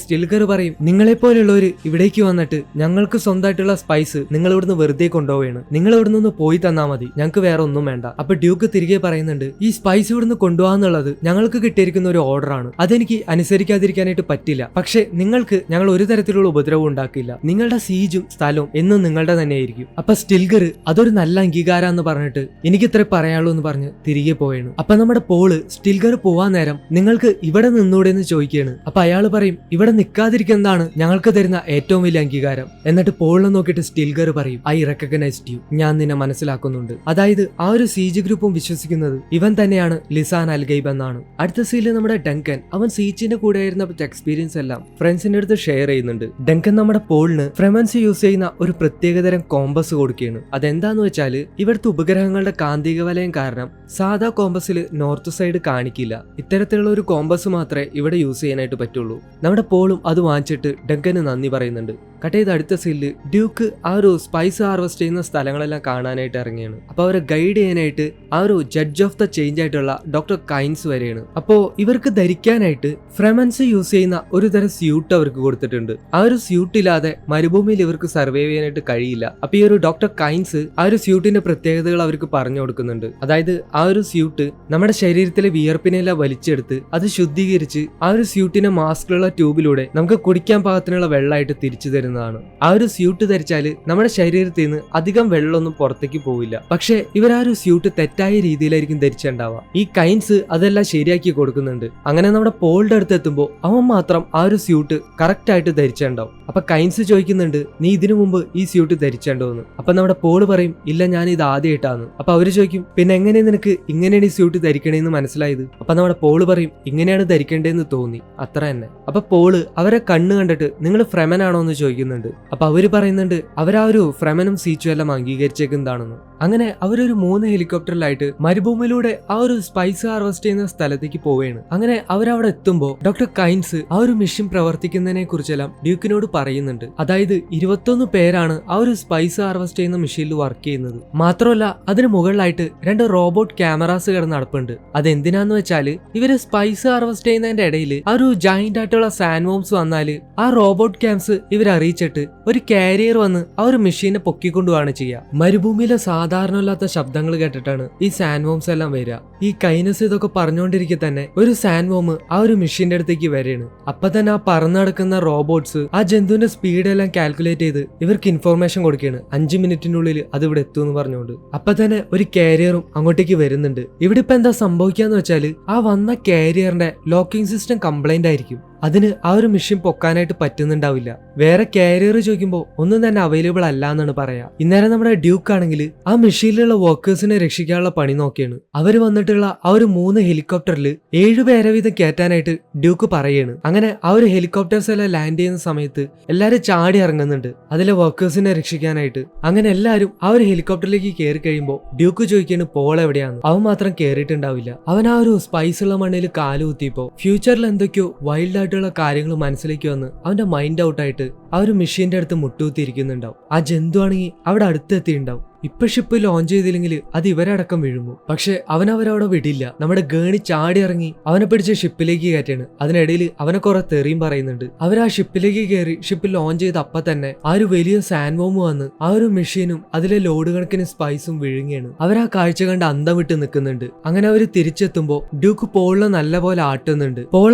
സ്റ്റിൽഗർ പറയും, നിങ്ങളെപ്പോലുള്ളവര് ഇവിടേക്ക് വന്നിട്ട് ഞങ്ങൾക്ക് സ്വന്തമായിട്ടുള്ള സ്പൈസ് നിങ്ങൾ ഇവിടുന്ന് വെറുതെ കൊണ്ടുപോവുകയാണ്, നിങ്ങൾ ഇവിടുന്ന് ഒന്ന് പോയി തന്നാൽ മതി, ഞങ്ങൾക്ക് വേറെ ഒന്നും വേണ്ട. അപ്പൊ ഡ്യൂക്ക് തിരികെ പറയുന്നുണ്ട്, ഈ സ്പൈസ് ഇവിടുന്ന് കൊണ്ടുപോകാന്നുള്ളത് ഞങ്ങൾക്ക് കിട്ടിയിരിക്കുന്ന ഒരു ഓർഡർ ആണ്, അതെനിക്ക് അനുസരിക്കാതിരിക്കാനായിട്ട് പറ്റില്ല. പക്ഷെ നിങ്ങൾക്ക് ഞങ്ങൾ ഒരു തരത്തിലുള്ള ഉപദ്രവം ഉണ്ടാക്കില്ല, നിങ്ങളുടെ സീജും സ്ഥലവും എന്നും നിങ്ങളുടെ തന്നെയായിരിക്കും. അപ്പൊ സ്റ്റിൽഗർ അതൊരു നല്ല അംഗീകാരം എന്ന് പറഞ്ഞിട്ട് എനിക്ക് ഇത്ര പറയാനുള്ളൂ എന്ന് പറഞ്ഞ് തിരികെ പോയാണ്. അപ്പൊ നമ്മുടെ പോള് സ്റ്റിൽഗർ പോവാൻ നേരം നിങ്ങൾക്ക് ഇവിടെ നിന്നൂടെ എന്ന് ചോദിക്കുകയാണ്. അപ്പൊ അയാൾ പറയും, ഇവിടെ നിൽക്കാതിരിക്കുന്നതാണ് ഞങ്ങൾക്ക് തരുന്ന ഏറ്റവും വലിയ അംഗീകാരം. എന്നിട്ട് പോളിനെ നോക്കിയിട്ട് സ്റ്റിൽഗർ പറയും, ഐ റെക്കഗ്നൈസ്ഡ് യു, ഞാൻ നിന്നെ മനസ്സിലാക്കുന്നുണ്ട്. അതായത് ആ ഒരു സീജ് ഗ്രൂപ്പും വിശ്വസിക്കുന്നത് ഇവൻ തന്നെയാണ് ലിസാൻ അൽഗൈബ് എന്നാണ്. അടുത്ത സീനിൽ നമ്മുടെ ഡങ്കൻ അവൻ സീച്ചിന്റെ കൂടെ ആയിരുന്ന എക്സ്പീരിയൻസ് എല്ലാം ഫ്രണ്ട്സിന്റെ അടുത്ത് ഷെയർ ചെയ്യുന്നുണ്ട്. ഡങ്കൻ നമ്മുടെ പോളിന് ഫ്രെമൻസ് യൂസ് ചെയ്യുന്ന ഒരു പ്രത്യേകതരം കോമ്പസ് കൊടുക്കുകയാണ്. അതെന്താന്ന് വെച്ചാല് ഇവിടുത്തെ ഉപഗ്രഹങ്ങളുടെ കാന്തിക വലയം കാരണം സാധാ കോമ്പസിൽ നോർത്ത് സൈഡ് കാണിക്കില്ല. ഇത്തരത്തിലുള്ള ഒരു കോമ്പസ് മാത്രമേ ഇവിടെ യൂസ് ചെയ്യാനായിട്ട് പറ്റുള്ളൂ. നമ്മുടെ പോളും അത് വാങ്ങിച്ചിട്ട് ഡങ്കന് നന്ദി പറയുന്നുണ്ട്. കട്ട് ചെയ്ത് അടുത്ത സീനിൽ ഡ്യൂക്ക് ആ ഒരു സ്പൈസ് ഹാർവെസ്റ്റ് ചെയ്യുന്ന സ്ഥലങ്ങളെല്ലാം കാണാനായിട്ട് ഇറങ്ങിയാണ്. അപ്പൊ അവരെ ഗൈഡ് ചെയ്യാനായിട്ട് ആ ഒരു ജഡ്ജ് ഓഫ് ദ ചേഞ്ച് ആയിട്ടുള്ള ഡോക്ടർ കൈൻസ് വരെയാണ്. അപ്പോ ഇവർക്ക് ധരിക്കാനായിട്ട് ഫ്രെമൻസ് യൂസ് ചെയ്യുന്ന ഒരു തരം സ്യൂട്ട് അവർക്ക് കൊടുത്തിട്ടുണ്ട്. ആ ഒരു സ്യൂട്ട് ഇല്ലാതെ മരുഭൂമിയിൽ ഇവർക്ക് സർവൈവ് ചെയ്യാനായിട്ട് കഴിയില്ല. അപ്പൊ ഈ ഒരു ഡോക്ടർ കൈൻസ് ആ ഒരു സ്യൂട്ടിന്റെ പ്രത്യേകതകൾ അവർക്ക് പറഞ്ഞു കൊടുക്കുന്നുണ്ട്. അതായത് ആ ഒരു സ്യൂട്ട് നമ്മുടെ ശരീരത്തിലെ വിയർപ്പിനെല്ലാം വലിച്ചെടുത്ത് അത് ശുദ്ധീകരിച്ച് ആ ഒരു സ്യൂട്ടിനെ മാസ്കിലുള്ള ട്യൂബിലൂടെ നമുക്ക് കുടിക്കാൻ പാകത്തിനുള്ള വെള്ളമായിട്ട് തിരിച്ചു തരുന്നതാണ്. പറ്റുന്നതാണ്. ആ ഒരു സ്യൂട്ട് ധരിച്ചാൽ നമ്മുടെ ശരീരത്തിൽ നിന്ന് അധികം വെള്ളമൊന്നും പുറത്തേക്ക് പോവില്ല. പക്ഷെ ഇവർ ആ ഒരു സ്യൂട്ട് തെറ്റായ രീതിയിലായിരിക്കും ധരിച്ചിട്ടുണ്ടാവുക. ഈ കൈൻസ് അതെല്ലാം ശരിയാക്കി കൊടുക്കുന്നുണ്ട്. അങ്ങനെ നമ്മുടെ പോളിന്റെ അടുത്ത് എത്തുമ്പോൾ അവൻ മാത്രം ആ ഒരു സ്യൂട്ട് കറക്റ്റ് ആയിട്ട് ധരിച്ചിട്ടുണ്ടാവും. അപ്പൊ കൈൻസ് ചോദിക്കുന്നുണ്ട്, നീ ഇതിനു മുമ്പ് ഈ സ്യൂട്ട് ധരിച്ചിട്ടുണ്ടോന്ന്. അപ്പൊ നമ്മുടെ പോള് പറയും, ഇല്ല, ഞാൻ ഇത് ആദ്യമായിട്ടാണ്. അപ്പൊ അവര് ചോദിക്കും, പിന്നെ എങ്ങനെ നിനക്ക് ഇങ്ങനെയാണ് ഈ സ്യൂട്ട് ധരിക്കണേന്ന് മനസ്സിലായത്? അപ്പൊ നമ്മുടെ പോള് പറയും, ഇങ്ങനെയാണ് ധരിക്കേണ്ടതെന്ന് തോന്നി, അത്ര തന്നെ. അപ്പൊ പോള് അവരെ കണ്ണ് കണ്ടിട്ട് നിങ്ങൾ ഫ്രെമനാണോ എന്ന് ചോദിക്കുന്നുണ്ട്. അപ്പൊ അവര് പറയുന്നുണ്ട് അവരാ ഒരു ഫ്രെമനും സീച്ചും എല്ലാം അംഗീകരിച്ചേക്കുന്നതാണെന്ന്. അങ്ങനെ അവരൊരു 3 ഹെലികോപ്റ്ററിലായിട്ട് മരുഭൂമിയിലൂടെ ആ ഒരു സ്പൈസ് ഹാർവെസ്റ്റ് ചെയ്യുന്ന സ്ഥലത്തേക്ക് പോവുകയാണ്. അങ്ങനെ അവരവിടെ എത്തുമ്പോൾ ഡോക്ടർ കൈൻസ് ആ ഒരു മെഷീൻ പ്രവർത്തിക്കുന്നതിനെ കുറിച്ചെല്ലാം ഡ്യൂക്കിനോട് പറയുന്നുണ്ട്. അതായത് 21 പേരാണ് ആ ഒരു സ്പൈസ് ഹാർവെസ്റ്റ് ചെയ്യുന്ന മെഷീനിൽ വർക്ക് ചെയ്യുന്നത്. മാത്രമല്ല അതിന് മുകളിലായിട്ട് 2 റോബോട്ട് ക്യാമറാസ് കിടന്ന് നടപ്പുണ്ട്. അതെന്തിനാന്ന് വെച്ചാൽ ഇവര് സ്പൈസ് ഹാർവെസ്റ്റ് ചെയ്യുന്നതിന്റെ ഇടയിൽ ആ ഒരു ജൈന്റ് ആയിട്ടുള്ള സാൻഡ്വോംസ് വന്നാല് ആ റോബോട്ട് ക്യാംസ് ഇവർ അറിയിച്ചിട്ട് ഒരു കാരിയർ വന്ന് ആ ഒരു മെഷീനെ പൊക്കിക്കൊണ്ടുപോവാണ് ചെയ്യുക. മരുഭൂമിയിലെ സാധാരണമില്ലാത്ത ശബ്ദങ്ങൾ കേട്ടിട്ടാണ് ഈ സാൻഡ്വോംസ് എല്ലാം വരിക. ഈ കൈനസ് ഇതൊക്കെ പറഞ്ഞുകൊണ്ടിരിക്കെ തന്നെ ഒരു സാൻഡ്വോം ആ ഒരു മെഷീന്റെ അടുത്തേക്ക് വരികയാണ്. അപ്പൊ തന്നെ ആ പറന്നു നടക്കുന്ന റോബോട്ട്സ് ആ ജന്തുവിന്റെ സ്പീഡ് എല്ലാം കാൽക്കുലേറ്റ് ചെയ്ത് ഇവർക്ക് ഇൻഫോർമേഷൻ കൊടുക്കുകയാണ്. 5 മിനിറ്റിനുള്ളിൽ അത് ഇവിടെ എത്തും എന്ന് പറഞ്ഞുകൊണ്ട്. അപ്പൊ തന്നെ ഒരു കാരിയറും അങ്ങോട്ടേക്ക് വരുന്നുണ്ട്. ഇവിടെ ഇപ്പൊ എന്താ സംഭവിക്കാന്ന് വെച്ചാല് ആ വന്ന കാരിയറിന്റെ ലോക്കിംഗ് സിസ്റ്റം കംപ്ലൈന്റ് ആയിരിക്കും. അതിന് ആ ഒരു മെഷീൻ പൊക്കാനായിട്ട് പറ്റുന്നുണ്ടാവില്ല. വേറെ കാരിയർ ചോദിക്കുമ്പോൾ ഒന്നും തന്നെ അവൈലബിൾ അല്ല എന്നാണ് പറയാ. ഇന്നേരം നമ്മുടെ ഡ്യൂക്ക് ആണെങ്കിൽ ആ മെഷീനിലുള്ള വർക്കേഴ്സിനെ രക്ഷിക്കാനുള്ള പണി നോക്കിയാണ്. അവര് വന്നിട്ടുള്ള ആ ഒരു 3 ഹെലികോപ്റ്ററിൽ 7 പേരെ വീതം കയറ്റാനായിട്ട് ഡ്യൂക്ക് പറയാണ്. അങ്ങനെ ആ ഒരു ഹെലികോപ്റ്റേഴ്സ് എല്ലാം ലാൻഡ് ചെയ്യുന്ന സമയത്ത് എല്ലാരും ചാടി ഇറങ്ങുന്നുണ്ട് അതിലെ വർക്കേഴ്സിനെ രക്ഷിക്കാനായിട്ട്. അങ്ങനെ എല്ലാരും ആ ഒരു ഹെലികോപ്റ്ററിലേക്ക് കയറി കഴിയുമ്പോൾ ഡ്യൂക്ക് ചോദിക്കാണ് പോൾ എവിടെയാണ്. അവൻ മാത്രം കയറിയിട്ടുണ്ടാവില്ല. അവൻ ആ ഒരു സ്പൈസ് ഉള്ള മണ്ണിൽ കാല് കുത്തിയപ്പോ ഫ്യൂച്ചറിൽ എന്തൊക്കെയോ വൈൽഡ് ആയിട്ടുള്ള കാര്യങ്ങൾ മനസ്സിലേക്ക് വന്ന് അവന്റെ മൈൻഡ് ഔട്ടായിട്ട് ആ ഒരു മെഷീന്റെ അടുത്ത് മുട്ടുകുത്തിയിരിക്കുന്നുണ്ടാവും. ആ ജന്തു ആണെങ്കിൽ അവിടെ അടുത്തെത്തിയിട്ടുണ്ടാവും. ഇപ്പൊ ഷിപ്പ് ലോഞ്ച് ചെയ്തില്ലെങ്കിൽ അത് ഇവരടക്കം വിഴുങ്ങും. പക്ഷെ അവനവരവിടെ വിടില്ല. നമ്മുടെ ഗേണി ചാടി ഇറങ്ങി അവനെ പിടിച്ച് ഷിപ്പിലേക്ക് കയറ്റാണ്. അതിനിടയിൽ അവനെ കുറെ തെറിയും പറയുന്നുണ്ട്. അവർ ആ ഷിപ്പിലേക്ക് കയറി ഷിപ്പ് ലോഞ്ച് ചെയ്ത് അപ്പൊ തന്നെ ആ ഒരു വലിയ സാൻഡ്വോം വന്ന് ആ ഒരു മെഷീനും അതിലെ ലോഡ് കണക്കിന് സ്പൈസും വിഴുങ്ങിയാണ്. അവർ ആ കാഴ്ച കണ്ട് അന്തം വിട്ട് നിൽക്കുന്നുണ്ട്. അങ്ങനെ അവര് തിരിച്ചെത്തുമ്പോ ഡ്യൂക്ക് പോളിനെ നല്ലപോലെ ആട്ടുന്നുണ്ട്. പോൾ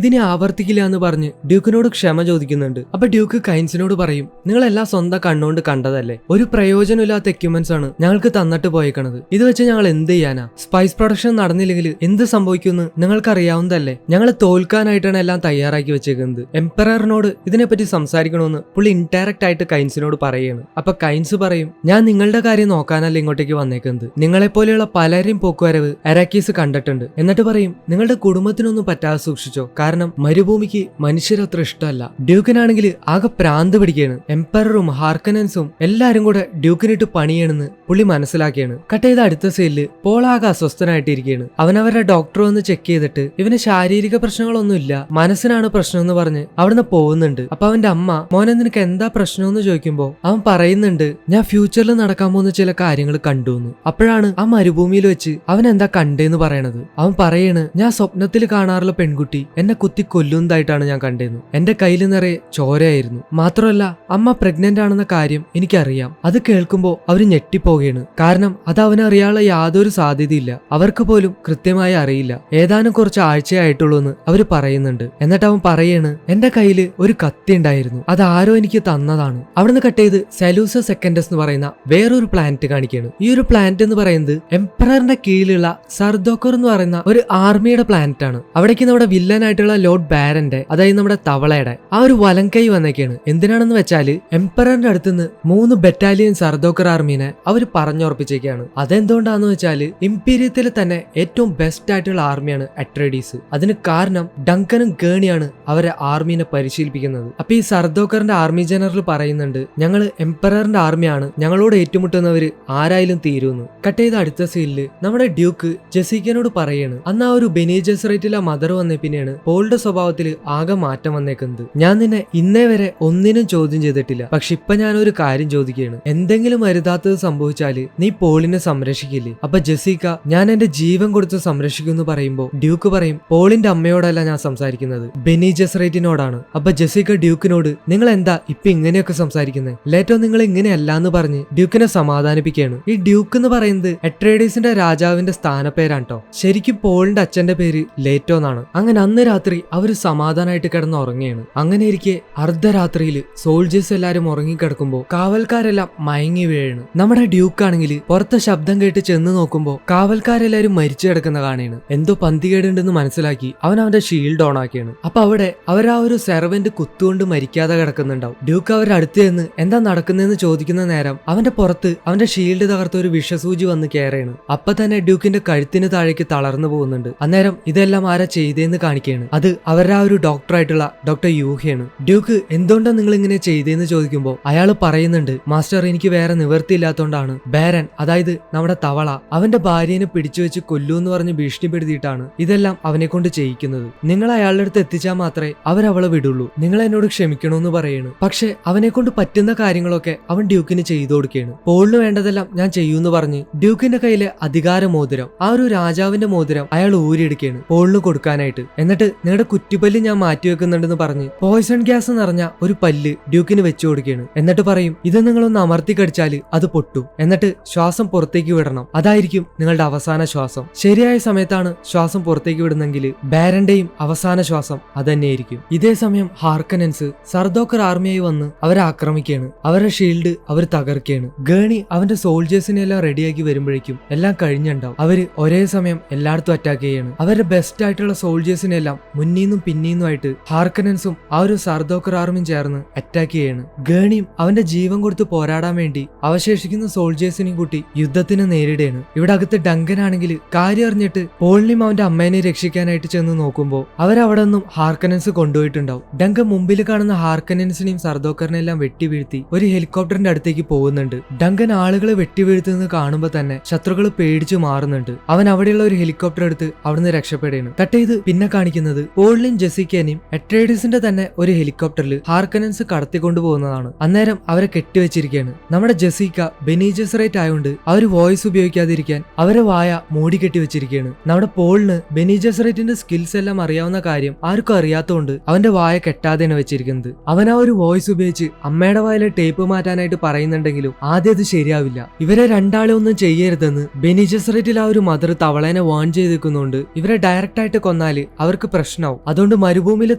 ഇതിനെ ആവർത്തിക്കില്ല എന്ന് പറഞ്ഞ് ഡ്യൂക്കിനോട് ക്ഷമ ചോദിക്കുന്നുണ്ട്. അപ്പൊ ഡ്യൂക്ക് കൈൻസിനോട് പറയും, നിങ്ങളെല്ലാം സ്വന്തം കണ്ണുകൊണ്ട് കണ്ടതല്ലേ, ഒരു പ്രയോജനമില്ലാത്ത എക്യുപ്മെന്റ്സ് ആണ് ഞങ്ങൾക്ക് തന്നിട്ട് പോയേക്കണത്. ഇത് വെച്ച് ഞങ്ങൾ എന്ത് ചെയ്യാനാ? സ്പൈസ് പ്രൊഡക്ഷൻ നടന്നില്ലെങ്കിൽ എന്ത് സംഭവിക്കുമെന്ന് നിങ്ങൾക്ക് അറിയാവുന്നതല്ലേ. ഞങ്ങൾ തോൽക്കാനായിട്ടാണ് എല്ലാം തയ്യാറാക്കി വെച്ചേക്കുന്നത്. എംപററിനോട് ഇതിനെപ്പറ്റി സംസാരിക്കണമെന്ന് പുള്ളി ഇൻഡയറക്റ്റ് ആയിട്ട് കൈൻസിനോട് പറയുകയാണ്. അപ്പൊ കൈൻസ് പറയും, ഞാൻ നിങ്ങളുടെ കാര്യം നോക്കാനല്ല ഇങ്ങോട്ടേക്ക് വന്നേക്കുന്നത്. നിങ്ങളെപ്പോലെയുള്ള പലരെയും പോക്കുവരവ് അരാക്കീസ് കണ്ടിട്ടുണ്ട്. എന്നിട്ട് പറയും, നിങ്ങളുടെ കുടുംബത്തിനൊന്നും പറ്റാതെ സൂക്ഷിച്ചോ, കാരണം മരുഭൂമിക്ക് മനുഷ്യരത്ര ഇഷ്ടമല്ല. ഡ്യൂക്കിനാണെങ്കിൽ ആകെ പ്രാന്ത് പിടിക്കുകയാണ്. എംപററും ഹാർക്കനൻസും എല്ലാരും കൂടെ ഡ്യൂക്കിനിട്ട് പണിയാണെന്ന് പുള്ളി മനസ്സിലാക്കിയാണ്. കട്ട് ചെയ്ത അടുത്ത സൈഡില് പോൾ ആകെ അസ്വസ്ഥനായിട്ടിരിക്കുകയാണ്. അവനവരുടെ ഡോക്ടർ വന്ന് ചെക്ക് ചെയ്തിട്ട് ഇവന് ശാരീരിക പ്രശ്നങ്ങളൊന്നും ഇല്ല, മനസ്സിനാണ് പ്രശ്നം എന്ന് പറഞ്ഞ് അവിടുന്ന് പോകുന്നുണ്ട്. അപ്പൊ അവന്റെ അമ്മ, മോനെ നിനക്ക് എന്താ പ്രശ്നം എന്ന് ചോദിക്കുമ്പോ അവൻ പറയുന്നുണ്ട്, ഞാൻ ഫ്യൂച്ചറിൽ നടക്കാൻ പോകുന്ന ചില കാര്യങ്ങൾ കണ്ടുവെന്ന്. അപ്പോഴാണ് ആ മരുഭൂമിയിൽ വെച്ച് അവൻ എന്താ കണ്ടേന്ന് പറയണത്. അവൻ പറയാണ്, ഞാൻ സ്വപ്നത്തിൽ കാണാറുള്ള പെൺകുട്ടി എന്നെ കുത്തി കൊല്ലുന്നതായിട്ടാണ് ഞാൻ കണ്ടേന്ന്. എന്റെ കയ്യിൽ നിറയെ ചോരയായിരുന്നു. മാത്രമല്ല അമ്മ പ്രഗ്നന്റ് ആണെന്ന കാര്യം എനിക്കറിയാം. അത് കേൾക്കുമ്പോൾ അവര് ഞെട്ടിപ്പോവുകയാണ്. കാരണം അത് അവനറിയാനുള്ള യാതൊരു സാധ്യതയില്ല. അവർക്ക് പോലും കൃത്യമായി അറിയില്ല. ഏതാനും കുറച്ച് ആഴ്ചയായിട്ടുള്ളൂ എന്ന് അവര് പറയുന്നുണ്ട്. എന്നിട്ട് അവൻ പറയാണ്, എന്റെ കയ്യില് ഒരു കത്തി ഉണ്ടായിരുന്നു, അത് ആരോ എനിക്ക് തന്നതാണ്. അവിടുന്ന് കട്ട് ചെയ്ത് സെലൂസ സെക്കൻഡസ് എന്ന് പറയുന്ന വേറൊരു പ്ലാനറ്റ് കാണിക്കുകയാണ്. ഈ ഒരു പ്ലാനറ്റ് എന്ന് പറയുന്നത് എംപററിന്റെ കീഴിലുള്ള സർദോക്കർ എന്ന് പറയുന്ന ഒരു ആർമിയുടെ പ്ലാനറ്റ് ആണ്. അവിടേക്ക് നമ്മുടെ വില്ലനായിട്ടുള്ള ലോർഡ് ബാരന്റെ, അതായത് നമ്മുടെ തവളയുടെ ആ ഒരു വലങ്കൈ വന്നേക്കാണ്. എന്തിനാണെന്ന് വെച്ചാല് എംപററിന്റെ അടുത്തുനിന്ന് 3 ബറ്റാലിയൻ സർദോക്കർ ആർമീനെ അവര് പറഞ്ഞുറപ്പിച്ചേക്കാണ്. അതെന്തുകൊണ്ടാന്ന് വെച്ചാല് ഇംപീരിയത്തിലെ തന്നെ ഏറ്റവും ബെസ്റ്റ് ആയിട്ടുള്ള ആർമിയാണ് അട്രേഡീസ്. അതിന് കാരണം ഡങ്കനും ഗേണിയാണ് അവരെ ആർമീനെ പരിശീലിപ്പിക്കുന്നത്. അപ്പൊ ഈ സർദോക്കറിന്റെ ആർമി ജനറൽ പറയുന്നുണ്ട്, ഞങ്ങള് എംപററിന്റെ ആർമിയാണ്, ഞങ്ങളോട് ഏറ്റുമുട്ടുന്നവര് ആരായാലും തീരുമെന്ന്. കട്ട് ചെയ്ത അടുത്ത സീനില് നമ്മുടെ ഡ്യൂക്ക് ജെസിക്കനോട് പറയാണ്, അന്ന് ആ ഒരു ബെനി ജെസറൈറ്റിലെ മദർ വന്നേ പിന്നെയാണ് പോളുടെ സ്വഭാവത്തിൽ ആകെ മാറ്റം വന്നേക്കുന്നത്. ഞാൻ നിന്നെ ഇന്നേ വരെ ഒന്നിനും ചോദ്യം ചെയ്തിട്ടില്ല, പക്ഷെ ഇപ്പൊ ഞാനൊരു കാര്യം ചോദിക്കുകയാണ്, എന്തെങ്കിലും അരുതാത്ത ഇഷ്ടമില്ലാത്തത് സംഭവിച്ചാല് നീ പോളിനെ സംരക്ഷിക്കില്ലേ? അപ്പൊ ജെസിക്ക ഞാൻ എന്റെ ജീവൻ കൊടുത്ത് സംരക്ഷിക്കുമെന്ന് പറയുമ്പോ ഡ്യൂക്ക് പറയും പോളിന്റെ അമ്മയോടല്ല ഞാൻ സംസാരിക്കുന്നത്, ബെനി ജെസറേറ്റിനോടാണ്. അപ്പൊ ജെസിക്ക ഡ്യൂക്കിനോട് നിങ്ങൾ എന്താ ഇപ്പൊ ഇങ്ങനെയൊക്കെ സംസാരിക്കുന്നത്, ലേറ്റോ നിങ്ങൾ ഇങ്ങനെയല്ല എന്ന് പറഞ്ഞ് ഡ്യൂക്കിനെ സമാധാനിപ്പിക്കുകയാണ്. ഈ ഡ്യൂക്ക് എന്ന് പറയുന്നത് അട്രേഡീസിന്റെ രാജാവിന്റെ സ്ഥാനപ്പേരാണ് കേട്ടോ. ശരിക്കും പോളിന്റെ അച്ഛന്റെ പേര് ലേറ്റോ എന്നാണ്. അങ്ങനെ അന്ന് രാത്രി അവര് സമാധാനമായിട്ട് കിടന്ന് ഉറങ്ങുകയാണ്. അങ്ങനെ ഇരിക്കെ അർദ്ധരാത്രിയിൽ സോൾജേഴ്സ് എല്ലാരും ഉറങ്ങിക്കിടക്കുമ്പോ കാവൽക്കാരെല്ലാം മയങ്ങി വീഴാണ്. നമ്മുടെ ഡ്യൂക്ക് ആണെങ്കിൽ പുറത്തെ ശബ്ദം കേട്ട് ചെന്ന് നോക്കുമ്പോ കാവൽക്കാരെല്ലാരും മരിച്ചു കിടക്കുന്ന കാണുകയാണ്. എന്തോ പന്തികേടുണ്ടെന്ന് മനസ്സിലാക്കി അവൻ അവന്റെ ഷീൽഡ് ഓൺ ആക്കിയാണ്. അപ്പൊ അവിടെ അവരാ ഒരു സെർവന്റ് കുത്തുകൊണ്ട് മരിക്കാതെ കിടക്കുന്നുണ്ടാവും. ഡ്യൂക്ക് അവരുടെ അടുത്ത് ചെന്ന് എന്താ നടക്കുന്നതെന്ന് ചോദിക്കുന്ന നേരം അവന്റെ പുറത്ത് അവന്റെ ഷീൽഡ് തകർത്ത ഒരു വിഷസൂചി വന്ന് കയറിയാണ്. അപ്പൊ തന്നെ ഡ്യൂക്കിന്റെ കഴുത്തിന് താഴേക്ക് തളർന്നു പോകുന്നുണ്ട്. അന്നേരം ഇതെല്ലാം ആരാ ചെയ്തേന്ന് കാണിക്കുകയാണ്. അത് അവരുടെ ആ ഒരു ഡോക്ടറായിട്ടുള്ള ഡോക്ടർ യൂഹയാണ്. ഡ്യൂക്ക് എന്തുകൊണ്ടാണ് നിങ്ങൾ ഇങ്ങനെ ചെയ്തേന്ന് ചോദിക്കുമ്പോൾ അയാൾ പറയുന്നുണ്ട്, മാസ്റ്റർ എനിക്ക് വേറെ നിവൃത്തിയില്ലാത്തോണ്ടാണ് ബാരൻ, അതായത് നമ്മുടെ തവള അവന്റെ ഭാര്യനെ പിടിച്ചു വെച്ച് കൊല്ലൂ എന്ന് പറഞ്ഞ് ഭീഷണിപ്പെടുത്തിയിട്ടാണ് ഇതെല്ലാം അവനെ കൊണ്ട് ചെയ്യിക്കുന്നത്. നിങ്ങൾ അയാളുടെ അടുത്ത് എത്തിച്ചാൽ മാത്രമേ അവരവളെ വിടുള്ളൂ, നിങ്ങൾ എന്നോട് ക്ഷമിക്കണമെന്ന് പറയാണ്. പക്ഷെ അവനെ കൊണ്ട് പറ്റുന്ന കാര്യങ്ങളൊക്കെ അവൻ ഡ്യൂക്കിന് ചെയ്തു കൊടുക്കുകയാണ്. പോളിന് വേണ്ടതെല്ലാം ഞാൻ ചെയ്യൂന്ന് പറഞ്ഞ് ഡ്യൂക്കിന്റെ കയ്യിലെ അധികാര മോതിരം, ആ ഒരു രാജാവിന്റെ മോതിരം അയാൾ ഊരിയെടുക്കുകയാണ് പോളിന് കൊടുക്കാനായിട്ട്. എന്നിട്ട് നിങ്ങളുടെ കുറ്റിപ്പല്ല് ഞാൻ മാറ്റി വെക്കുന്നുണ്ടെന്ന് പറഞ്ഞ് പോയിസൺ ഗ്യാസ് നിറഞ്ഞ ഒരു പല്ല് ഡ്യൂക്കിന് വെച്ചു കൊടുക്കുകയാണ്. എന്നിട്ട് പറയും ഇത് നിങ്ങളൊന്ന് അമർത്തി കടിച്ചാല് അത് പൊട്ടും, എന്നിട്ട് ശ്വാസം പുറത്തേക്ക് വിടണം, അതായിരിക്കും നിങ്ങളുടെ അവസാന ശ്വാസം. ശരിയായ സമയത്താണ് ശ്വാസം പുറത്തേക്ക് വിടുന്നെങ്കിൽ ബാരന്റെയും അവസാന ശ്വാസം അതന്നെയായിരിക്കും. ഇതേ സമയം ഹാർക്കനൻസ് സർദോക്കർ ആർമിയായി വന്ന് അവരെ ആക്രമിക്കുകയാണ്. അവരുടെ ഷീൽഡ് അവർ തകർക്കുകയാണ്. ഗേണി അവന്റെ സോൾജേഴ്സിനെ എല്ലാം റെഡിയാക്കി വരുമ്പോഴേക്കും എല്ലാം കഴിഞ്ഞുണ്ടാവും. അവര് ഒരേ സമയം എല്ലായിടത്തും അറ്റാക്ക് ചെയ്യാണ്. അവരുടെ ബെസ്റ്റ് ആയിട്ടുള്ള സോൾജേഴ്സിനെ എല്ലാം മുന്നീന്നും പിന്നീന്നുമായിട്ട് ഹാർക്കനൻസും ആ ഒരു സർദോക്കർ ആർമിയും ചേർന്ന് അറ്റാക്ക് ചെയ്യാണ്. ഗേണിയും അവന്റെ ജീവൻ കൊടുത്ത് പോരാടാൻ വേണ്ടി അവശേഷിക്കുന്ന സോൾജേഴ്സിനെയും കൂട്ടി യുദ്ധത്തിന് നേരിടുകയാണ്. ഇവിടെ അകത്ത് ഡങ്കൻ ആണെങ്കിൽ കാര്യം അറിഞ്ഞിട്ട് പോളിനെയും അവന്റെ അമ്മേനെ രക്ഷിക്കാനായിട്ട് ചെന്ന് നോക്കുമ്പോൾ അവരവിടെ നിന്നും ഹാർക്കനൻസ് കൊണ്ടുപോയിട്ടുണ്ടാവും. ഡങ്കൻ മുമ്പിൽ കാണുന്ന ഹാർക്കനൻസിനെയും സർദോക്കറിനെ എല്ലാം വെട്ടി വീഴ്ത്തി ഒരു ഹെലികോപ്റ്ററിന്റെ അടുത്തേക്ക് പോകുന്നുണ്ട്. ഡങ്കൻ ആളുകളെ വെട്ടി വീഴ്ത്തുന്നത് കാണുമ്പോൾ തന്നെ ശത്രുക്കൾ പേടിച്ചു മാറുന്നുണ്ട്. അവൻ അവിടെയുള്ള ഒരു ഹെലികോപ്റ്റർ എടുത്ത് അവിടുന്ന് രക്ഷപ്പെടുകയാണ്. കട്ട് ചെയ്ത് പിന്നെ കാണിക്കുന്നത് പോളിനെയും ജെസിക്കേനെയും അട്രേഡീസിന്റെ തന്നെ ഒരു ഹെലികോപ്റ്ററിൽ ഹാർക്കനൻസ് കടത്തിക്കൊണ്ടുപോകുന്നതാണ്. അന്നേരം അവരെ കെട്ടിവെച്ചിരിക്കുകയാണ്. നമ്മുടെ ജെസിക്ക ബെനി ജെസറേറ്റ് ആയതുകൊണ്ട് ആ ഒരു വോയിസ് ഉപയോഗിക്കാതിരിക്കാൻ അവരെ വായ മൂടി കെട്ടി വെച്ചിരിക്കുകയാണ്. നമ്മുടെ പോളിന് ബെനി ജെസറേറ്റിന്റെ സ്കിൽസ് എല്ലാം അറിയാവുന്ന കാര്യം ആർക്കും അറിയാത്തതുകൊണ്ട് അവന്റെ വായ കെട്ടാതെയാണ് വെച്ചിരിക്കുന്നത്. അവൻ ആ ഒരു വോയിസ് ഉപയോഗിച്ച് അമ്മയുടെ വായിലെ ടേപ്പ് മാറ്റാനായിട്ട് പറയുന്നുണ്ടെങ്കിലും ആദ്യം അത് ശരിയാവില്ല. ഇവരെ രണ്ടാളെ ഒന്നും ചെയ്യരുതെന്ന് ബെനി ജെസറേറ്റിൽ ആ ഒരു മദർ തവളേനെ വാൺ ചെയ്തിരിക്കുന്നതുകൊണ്ട് ഇവരെ ഡയറക്റ്റ് ആയിട്ട് കൊന്നാല് അവർക്ക് പ്രശ്നമാവും. അതുകൊണ്ട് മരുഭൂമിയിൽ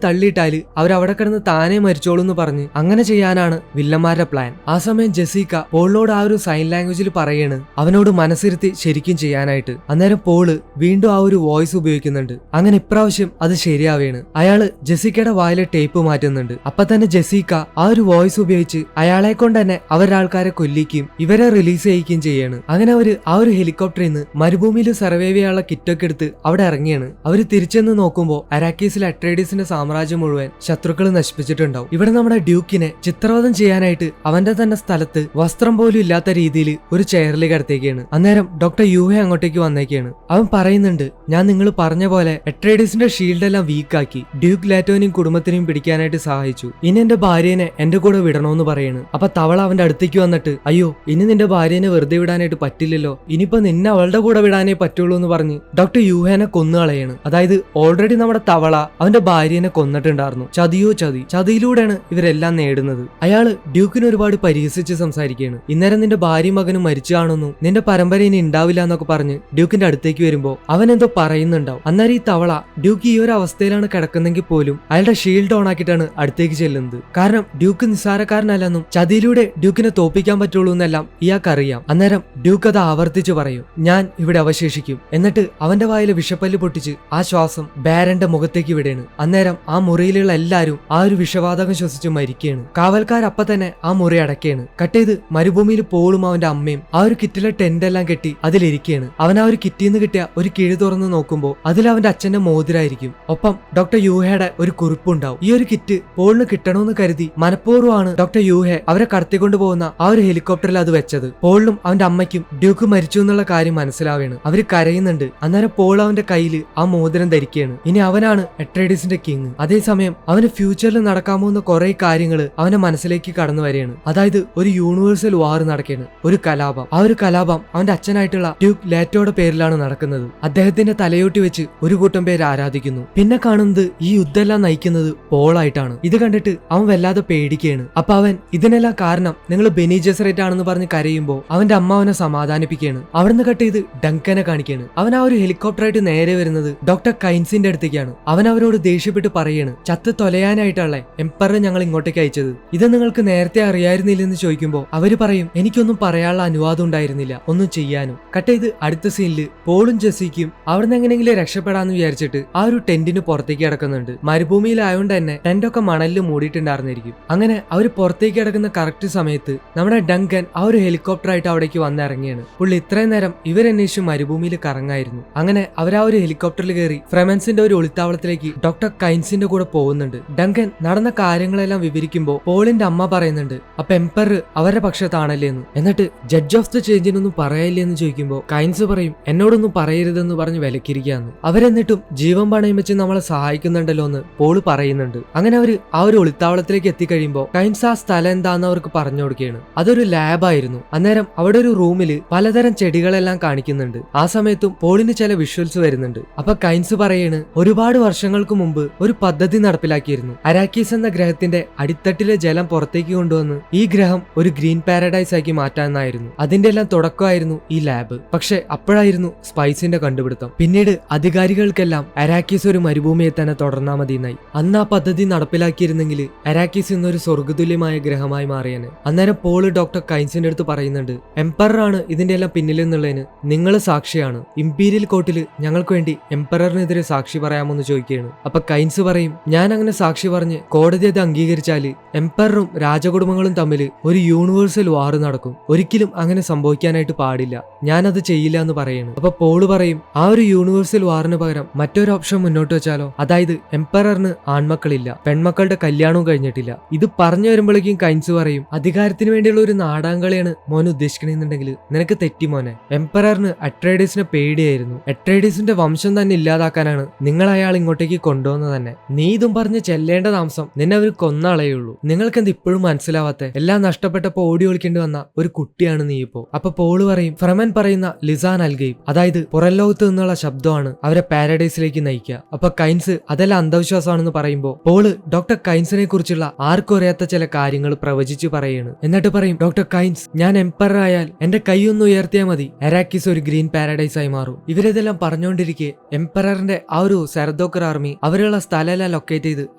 തള്ളിയിട്ടാല് അവരവിടെ കിടന്ന് താനേ മരിച്ചോളൂ എന്ന് പറഞ്ഞ് അങ്ങനെ ചെയ്യാനാണ് വില്ലന്മാരുടെ പ്ലാൻ. ആ സമയം ജെസിക്ക പോളിനോട് ആ ഒരു സൈൻ ലാംഗ്വേജിൽ പറയാണ് അവനോട് മനസ്സിരുത്തി ശരിക്കും ചെയ്യാനായിട്ട്. അന്നേരം പോള് വീണ്ടും ആ ഒരു വോയിസ് ഉപയോഗിക്കുന്നുണ്ട്. അങ്ങനെ ഇപ്രാവശ്യം അത് ശരിയാവുകയാണ്. അയാള് ജെസിക്കയുടെ വായിലെ ടേപ്പ് മാറ്റുന്നുണ്ട്. അപ്പൊ തന്നെ ജെസിക്ക ആ ഒരു വോയിസ് ഉപയോഗിച്ച് അയാളെ കൊണ്ട് തന്നെ അവരാൾക്കാരെ കൊല്ലിക്കുകയും ഇവരെ റിലീസ് ചെയ്യിക്കുകയും ചെയ്യാണ്. അങ്ങനെ അവര് ആ ഒരു ഹെലികോപ്റ്ററിൽ നിന്ന് മരുഭൂമിയിൽ സർവൈവ് ചെയ്യാനുള്ള കിറ്റൊക്കെ എടുത്ത് അവിടെ ഇറങ്ങിയാണ്. അവര് തിരിച്ചെന്ന് നോക്കുമ്പോൾ അരാക്കീസിലെ അട്രേഡീസിന്റെ സാമ്രാജ്യം മുഴുവൻ ശത്രുക്കൾ നശിപ്പിച്ചിട്ടുണ്ടാവും. ഇവിടെ നമ്മുടെ ഡ്യൂക്കിനെ ചിത്രവധം ചെയ്യാനായിട്ട് അവന്റെ തന്നെ സ്ഥലത്ത് വസ്ത്രം പോലും ഇല്ലാത്ത രീതിയിൽ ഒരു ചെയറിൽ കിടത്തേക്കാണ്. അന്നേരം ഡോക്ടർ യൂഹെ അങ്ങോട്ടേക്ക് വന്നേക്കാണ്. അവൻ പറയുന്നുണ്ട് ഞാൻ നിങ്ങൾ പറഞ്ഞ പോലെ അട്രേഡീസിന്റെ ഷീൽഡ് എല്ലാം വീക്കാക്കി ഡ്യൂക്ക് ലാറ്റോനെയും കുടുംബത്തിനെയും പിടിക്കാനായിട്ട് സഹായിച്ചു. ഇനി എന്റെ ഭാര്യനെ എന്റെ കൂടെ വിടണോന്ന് പറയാണ്. അപ്പൊ തവള അവന്റെ അടുത്തേക്ക് വന്നിട്ട് അയ്യോ ഇനി നിന്റെ ഭാര്യനെ വെറുതെ വിടാനായിട്ട് പറ്റില്ലല്ലോ, ഇനിയിപ്പോ നിന്നെ അവളുടെ കൂടെ വിടാനേ പറ്റുള്ളൂ എന്ന് പറഞ്ഞ് ഡോക്ടർ യൂഹേനെ കൊന്നുകളയാണ്. അതായത് ഓൾറെഡി നമ്മുടെ തവള അവന്റെ ഭാര്യനെ കൊന്നിട്ടുണ്ടായിരുന്നു. ചതിയോ ചതി, ചതിയിലൂടെയാണ് ഇവരെല്ലാം നേടുന്നത്. അയാള് ഡ്യൂക്കിന് ഒരുപാട് പരിഹസിച്ച് സംസാരിക്കുകയാണ്. ഇന്നേരം നിന്റെ ഭാര്യയും മകനും മരിച്ചു കാണുന്നു, നിന്റെ പരമ്പര ഇനി ഉണ്ടാവില്ല എന്നൊക്കെ പറഞ്ഞ് ഡ്യൂക്കിന്റെ അടുത്തേക്ക് വരുമ്പോ അവൻ എന്തോ പറയുന്നുണ്ടാവും. അന്നേരം ഈ തവള ഡ്യൂക്ക് ഈ ഒരു അവസ്ഥയിലാണ് കിടക്കുന്നെങ്കിൽ പോലും അയാളുടെ ഷീൽഡ് ഓൺ ആക്കിയിട്ടാണ് അടുത്തേക്ക് ചെല്ലുന്നത്. കാരണം ഡ്യൂക്ക് നിസ്സാരക്കാരനല്ലെന്നും ചതിയിലൂടെ ഡ്യൂക്കിനെ തോപ്പിക്കാൻ പറ്റുള്ളൂ എന്നെല്ലാം ഇയാൾക്കറിയാം. അന്നേരം ഡ്യൂക്ക് അത് ആവർത്തിച്ച് പറയും ഞാൻ ഇവിടെ അവശേഷിക്കും. എന്നിട്ട് അവന്റെ വായിലെ വിഷപ്പല്ല് പൊട്ടിച്ച് ആ ശ്വാസം ബാരന്റെ മുഖത്തേക്ക് വിടുകയാണ്. അന്നേരം ആ മുറിയിലുള്ള എല്ലാരും ആ ഒരു വിഷവാതകം ശ്വസിച്ച് മരിക്കുകയാണ്. കാവൽക്കാരപ്പ തന്നെ ആ മുറി അടയ്ക്കുകയാണ്. കട്ട് ചെയ്ത് മരുഭൂമിയിൽ പോളും അവന്റെ അമ്മയും ആ ഒരു കിറ്റിലെ ടെന്റ് എല്ലാം കെട്ടി അതിലിരിക്കുകയാണ്. അവൻ ആ ഒരു കിറ്റിന്ന് കിട്ടിയ ഒരു കിഴി തുറന്ന് നോക്കുമ്പോൾ അതിൽ അവന്റെ അച്ഛന്റെ മോതിരായിരിക്കും. ഒപ്പം ഡോക്ടർ യൂഹയുടെ ഒരു കുറിപ്പുണ്ടാവും. ഈ ഒരു കിറ്റ് പോളിന് കിട്ടണമെന്ന് കരുതി മനഃപൂർവ്വമാണ് ഡോക്ടർ യൂഹെ അവരെ കടത്തിക്കൊണ്ടു പോകുന്ന ആ ഒരു ഹെലികോപ്റ്ററിൽ അത് വെച്ചത്. പോളിനും അവന്റെ അമ്മയ്ക്കും ഡ്യൂക്ക് മരിച്ചു എന്നുള്ള കാര്യം മനസ്സിലാവുകയാണ്. അവര് കരയുന്നുണ്ട്. അന്നേരം പോൾ അവന്റെ കയ്യിൽ ആ മോതിരം ധരിക്കുകയാണ്. ഇനി അവനാണ് അട്രേഡീസിന്റെ കിങ്. അതേസമയം അവന് ഫ്യൂച്ചറിൽ നടക്കാൻ പോകുന്ന കുറെ കാര്യങ്ങൾ അവന്റെ മനസ്സിലേക്ക് കടന്നു വരികയാണ്. അതായത് ഒരു യൂണിവേഴ്സൽ വാർ നടക്കുകയാണ് ഒരു കലാപം. ആ ഒരു കലാപം അവന്റെ അച്ഛനായിട്ടുള്ള ഡ്യൂക്ക് ലേറ്റോയുടെ പേരിലാണ് നടക്കുന്നത്. അദ്ദേഹത്തിന്റെ തലയോട്ടി വെച്ച് ഒരു കൂട്ടം പേര് ആരാധിക്കുന്നു. പിന്നെ കാണുന്നത് ഈ യുദ്ധമെല്ലാം നയിക്കുന്നത് പോളായിട്ടാണ്. ഇത് കണ്ടിട്ട് അവൻ വല്ലാതെ പേടിക്കുകയാണ്. അപ്പൊ അവൻ ഇതിനെല്ലാം കാരണം നിങ്ങൾ ബെനി ജെസറേറ്റ് ആണെന്ന് പറഞ്ഞ് കരയുമ്പോൾ അവന്റെ അമ്മ അവനെ സമാധാനിപ്പിക്കുകയാണ്. അവിടുന്ന് കട്ട് ചെയ്ത് ഡങ്കനെ കാണിക്കുകയാണ്. അവൻ ആ ഒരു ഹെലികോപ്റ്ററായിട്ട് നേരെ വരുന്നത് ഡോക്ടർ കൈൻസിന്റെ അടുത്തേക്കാണ്. അവൻ അവരോട് ദേഷ്യപ്പെട്ട് പറയാണ്, ചത്ത് തൊലയാനായിട്ടാണല്ലേ എംപറർ ഞങ്ങൾ ഇങ്ങോട്ടേക്ക് അയച്ചത്. ഇത് നിങ്ങൾക്ക് നേരത്തെ അറിയായിരുന്നില്ലെന്ന് ചോദിക്കുമ്പോൾ അവര് പറയും, എനിക്കൊന്നും പറയാനുള്ള അനുവാദം ഉണ്ടായിരുന്നില്ല ഒന്നും ചെയ്യാനും. കട്ട് ചെയ്ത് അടുത്ത സീനില് പോളും ജെസ്സിക്കും അവിടുന്ന് എങ്ങനെയെങ്കിലും രക്ഷപ്പെടാന്ന് വിചാരിച്ചിട്ട് ആ ഒരു ടെന്റിന് പുറത്തേക്ക് കിടക്കുന്നുണ്ട്. മരുഭൂമിയിലായോണ്ട് തന്നെ ടെന്റൊക്കെ മണലിൽ മൂടിയിട്ടുണ്ടായിരുന്നിരിക്കും. അങ്ങനെ അവര് പുറത്തേക്ക് കിടക്കുന്ന കറക്റ്റ് സമയത്ത് നമ്മുടെ ഡങ്കൻ ആ ഒരു ഹെലികോപ്റ്ററായിട്ട് അവിടേക്ക് വന്നിറങ്ങിയാണ്. പുള്ളി ഇത്രയും നേരം ഇവരന്വേഷിച്ച് മരുഭൂമിയിൽ കറങ്ങായിരുന്നു. അങ്ങനെ അവർ ആ ഒരു ഹെലികോപ്റ്ററിൽ കയറി ഫ്രെമൻസിന്റെ ഒരു ഒളിത്താവളത്തിലേക്ക് ഡോക്ടർ കൈൻസിന്റെ കൂടെ പോകുന്നുണ്ട്. ഡങ്കൻ നടന്ന കാര്യങ്ങളെല്ലാം വിവരിക്കുമ്പോൾ പോളിന്റെ അമ്മ പറയുന്നുണ്ട്, അപ്പൊ എംപറർ അവരുടെ പക്ഷത്താണല്ലേ എന്ന്. എന്നിട്ട് ജഡ്ജ് ഓഫ് ദ ചേഞ്ചിനൊന്നും പറയില്ലേ എന്ന് ചോദിക്കുമ്പോൾ കൈൻസ് പറയും, എന്നോടൊന്നും പറയരുതെന്ന് പറഞ്ഞ് വിലക്കിരിക്കാന്ന്. അവരെന്നിട്ടും ജീവൻ പണയം വെച്ച് നമ്മളെ സഹായിക്കുന്നുണ്ടല്ലോ എന്ന് പോള് പറയുന്നുണ്ട്. അങ്ങനെ അവര് ആ ഒരു ഒളിത്താവളത്തിലേക്ക് എത്തിക്കഴിയുമ്പോൾ കൈൻസ് ആ സ്ഥലം എന്താന്ന് അവർക്ക് പറഞ്ഞു കൊടുക്കുകയാണ്. അതൊരു ലാബായിരുന്നു. അന്നേരം അവിടെ ഒരു റൂമില് പലതരം ചെടികളെല്ലാം കാണിക്കുന്നുണ്ട്. ആ സമയത്തും പോളിന് ചില വിഷ്വൽസ് വരുന്നുണ്ട്. അപ്പൊ കൈൻസ് പറയാണ്, ഒരുപാട് വർഷങ്ങൾക്ക് മുമ്പ് ഒരു പദ്ധതി നടപ്പിലാക്കിയിരുന്നു. അരാക്കീസ് എന്ന ഗ്രഹത്തിന്റെ അടിത്തട്ടിലെ ജലം പുറത്തേക്ക് കൊണ്ടുവന്ന് ഈ ഗ്രഹം ഒരു ഗ്രീൻ പാരഡൈസ് ആക്കി മാറ്റാന്നായിരുന്നു. അതിന്റെ എല്ലാം തുടക്കമായിരുന്നു ഈ ലാബ്. പക്ഷെ അപ്പോഴായിരുന്നു സ്പൈസിന്റെ കണ്ടുപിടുത്തം. പിന്നീട് അധികാരികൾക്കെല്ലാം അരാക്കീസ് ഒരു മരുഭൂമിയെ തന്നെ തുടർന്നാ മതിയെന്നായി. അന്ന് ആ പദ്ധതി നടപ്പിലാക്കിയിരുന്നെങ്കിൽ അരാക്കീസ് ഇന്നൊരു സ്വർഗതുല്യമായ ഗ്രഹമായി മാറിയാണ്. അന്നേരം പോള് ഡോക്ടർ കൈൻസിന്റെ അടുത്ത് പറയുന്നുണ്ട്, എംപറർ ആണ് ഇതിന്റെ എല്ലാം പിന്നിലെന്നുള്ളതിന് നിങ്ങൾ സാക്ഷിയാണ്. ഇംപീരിയൽ കോർട്ടിൽ ഞങ്ങൾക്ക് വേണ്ടി എംപററിനെതിരെ സാക്ഷി പറയാമെന്ന് ചോദിക്കുകയാണ്. അപ്പൊ കൈൻസ് പറയും, ഞാൻ അങ്ങനെ സാക്ഷി പറഞ്ഞ് കോടതി അത് അംഗീകരിച്ചാല് എംപററും രാജകുടുംബങ്ങളും തമ്മിൽ ഒരു യൂണിവേഴ്സൽ വാർ നടക്കും. ഒരിക്കലും അങ്ങനെ സംഭവിക്കാനായിട്ട് പാടില്ല. ഞാനത് ചെയ്യില്ല എന്ന് പറയുന്നു. അപ്പൊ പോള് പറയും, ആ ഒരു യൂണിവേഴ്സൽ വാറിന് പകരം മറ്റൊരു ഓപ്ഷൻ മുന്നോട്ട് വെച്ചാലോ? അതായത് എംപററിന് ആൺമക്കളില്ല, പെൺമക്കളുടെ കല്യാണവും കഴിഞ്ഞിട്ടില്ല. ഇത് പറഞ്ഞു വരുമ്പോഴേക്കും കൈൻസ് പറയും, അധികാരത്തിന് വേണ്ടിയുള്ള ഒരു നാടാങ്കളിയാണ് മോൻ ഉദ്ദേശിക്കണെന്നുണ്ടെങ്കിൽ നിനക്ക് തെറ്റി മോനെ. എംപററിന് അട്രേഡീസിനെ പേടിയായിരുന്നു. അട്രേഡീസിന്റെ വംശം തന്നെ ഇല്ലാതാക്കാനാണ് നിങ്ങൾ അയാൾ ഇങ്ങോട്ടേക്ക് കൊണ്ടുവന്നത് തന്നെ. നീ ഇതും പറഞ്ഞ് ചെല്ലേണ്ട താമസം നിന്നെ അവർ കൊന്നളയുള്ളൂ. നിങ്ങൾക്കെന്ത് ഇപ്പോഴും മനസ്സിലാവാത്ത? എല്ലാം നഷ്ടപ്പെട്ടപ്പോ ഓടി ഒളിക്കേണ്ടി വന്ന ഒരു കുട്ടിയാണ് നീ ഇപ്പോ. അപ്പൊ പോള് പറയും, ഫ്രമൻ പറയുന്ന ലിസാൻ അൽഗെയിം, അതായത് പുറംലോകത്ത് നിന്നുള്ള ശബ്ദമാണ് അവരെ പാരഡൈസിലേക്ക് നയിക്കുക. അപ്പൊ കൈൻസ് അതെല്ലാം അന്ധവിശ്വാസമാണെന്ന് പറയുമ്പോൾ പോള് ഡോക്ടർ കൈൻസിനെ കുറിച്ചുള്ള ആർക്കും അറിയാത്ത ചില കാര്യങ്ങൾ പ്രവചിച്ചു പറയാണ്. എന്നിട്ട് പറയും, ഡോക്ടർ കൈൻസ്, ഞാൻ എംപറർ ആയാൽ എന്റെ കൈ ഒന്ന് ഉയർത്തിയാൽ മതി, അരാക്കീസ് ഒരു ഗ്രീൻ പാരഡൈസ് ആയി മാറും. ഇവരിതെല്ലാം പറഞ്ഞുകൊണ്ടിരിക്കെ എംപററിന്റെ ആ ഒരു സെർദോക്കർ ആർമി അവരുള്ള സ്ഥലമെല്ലാം ലൊക്കേറ്റ് ചെയ്ത്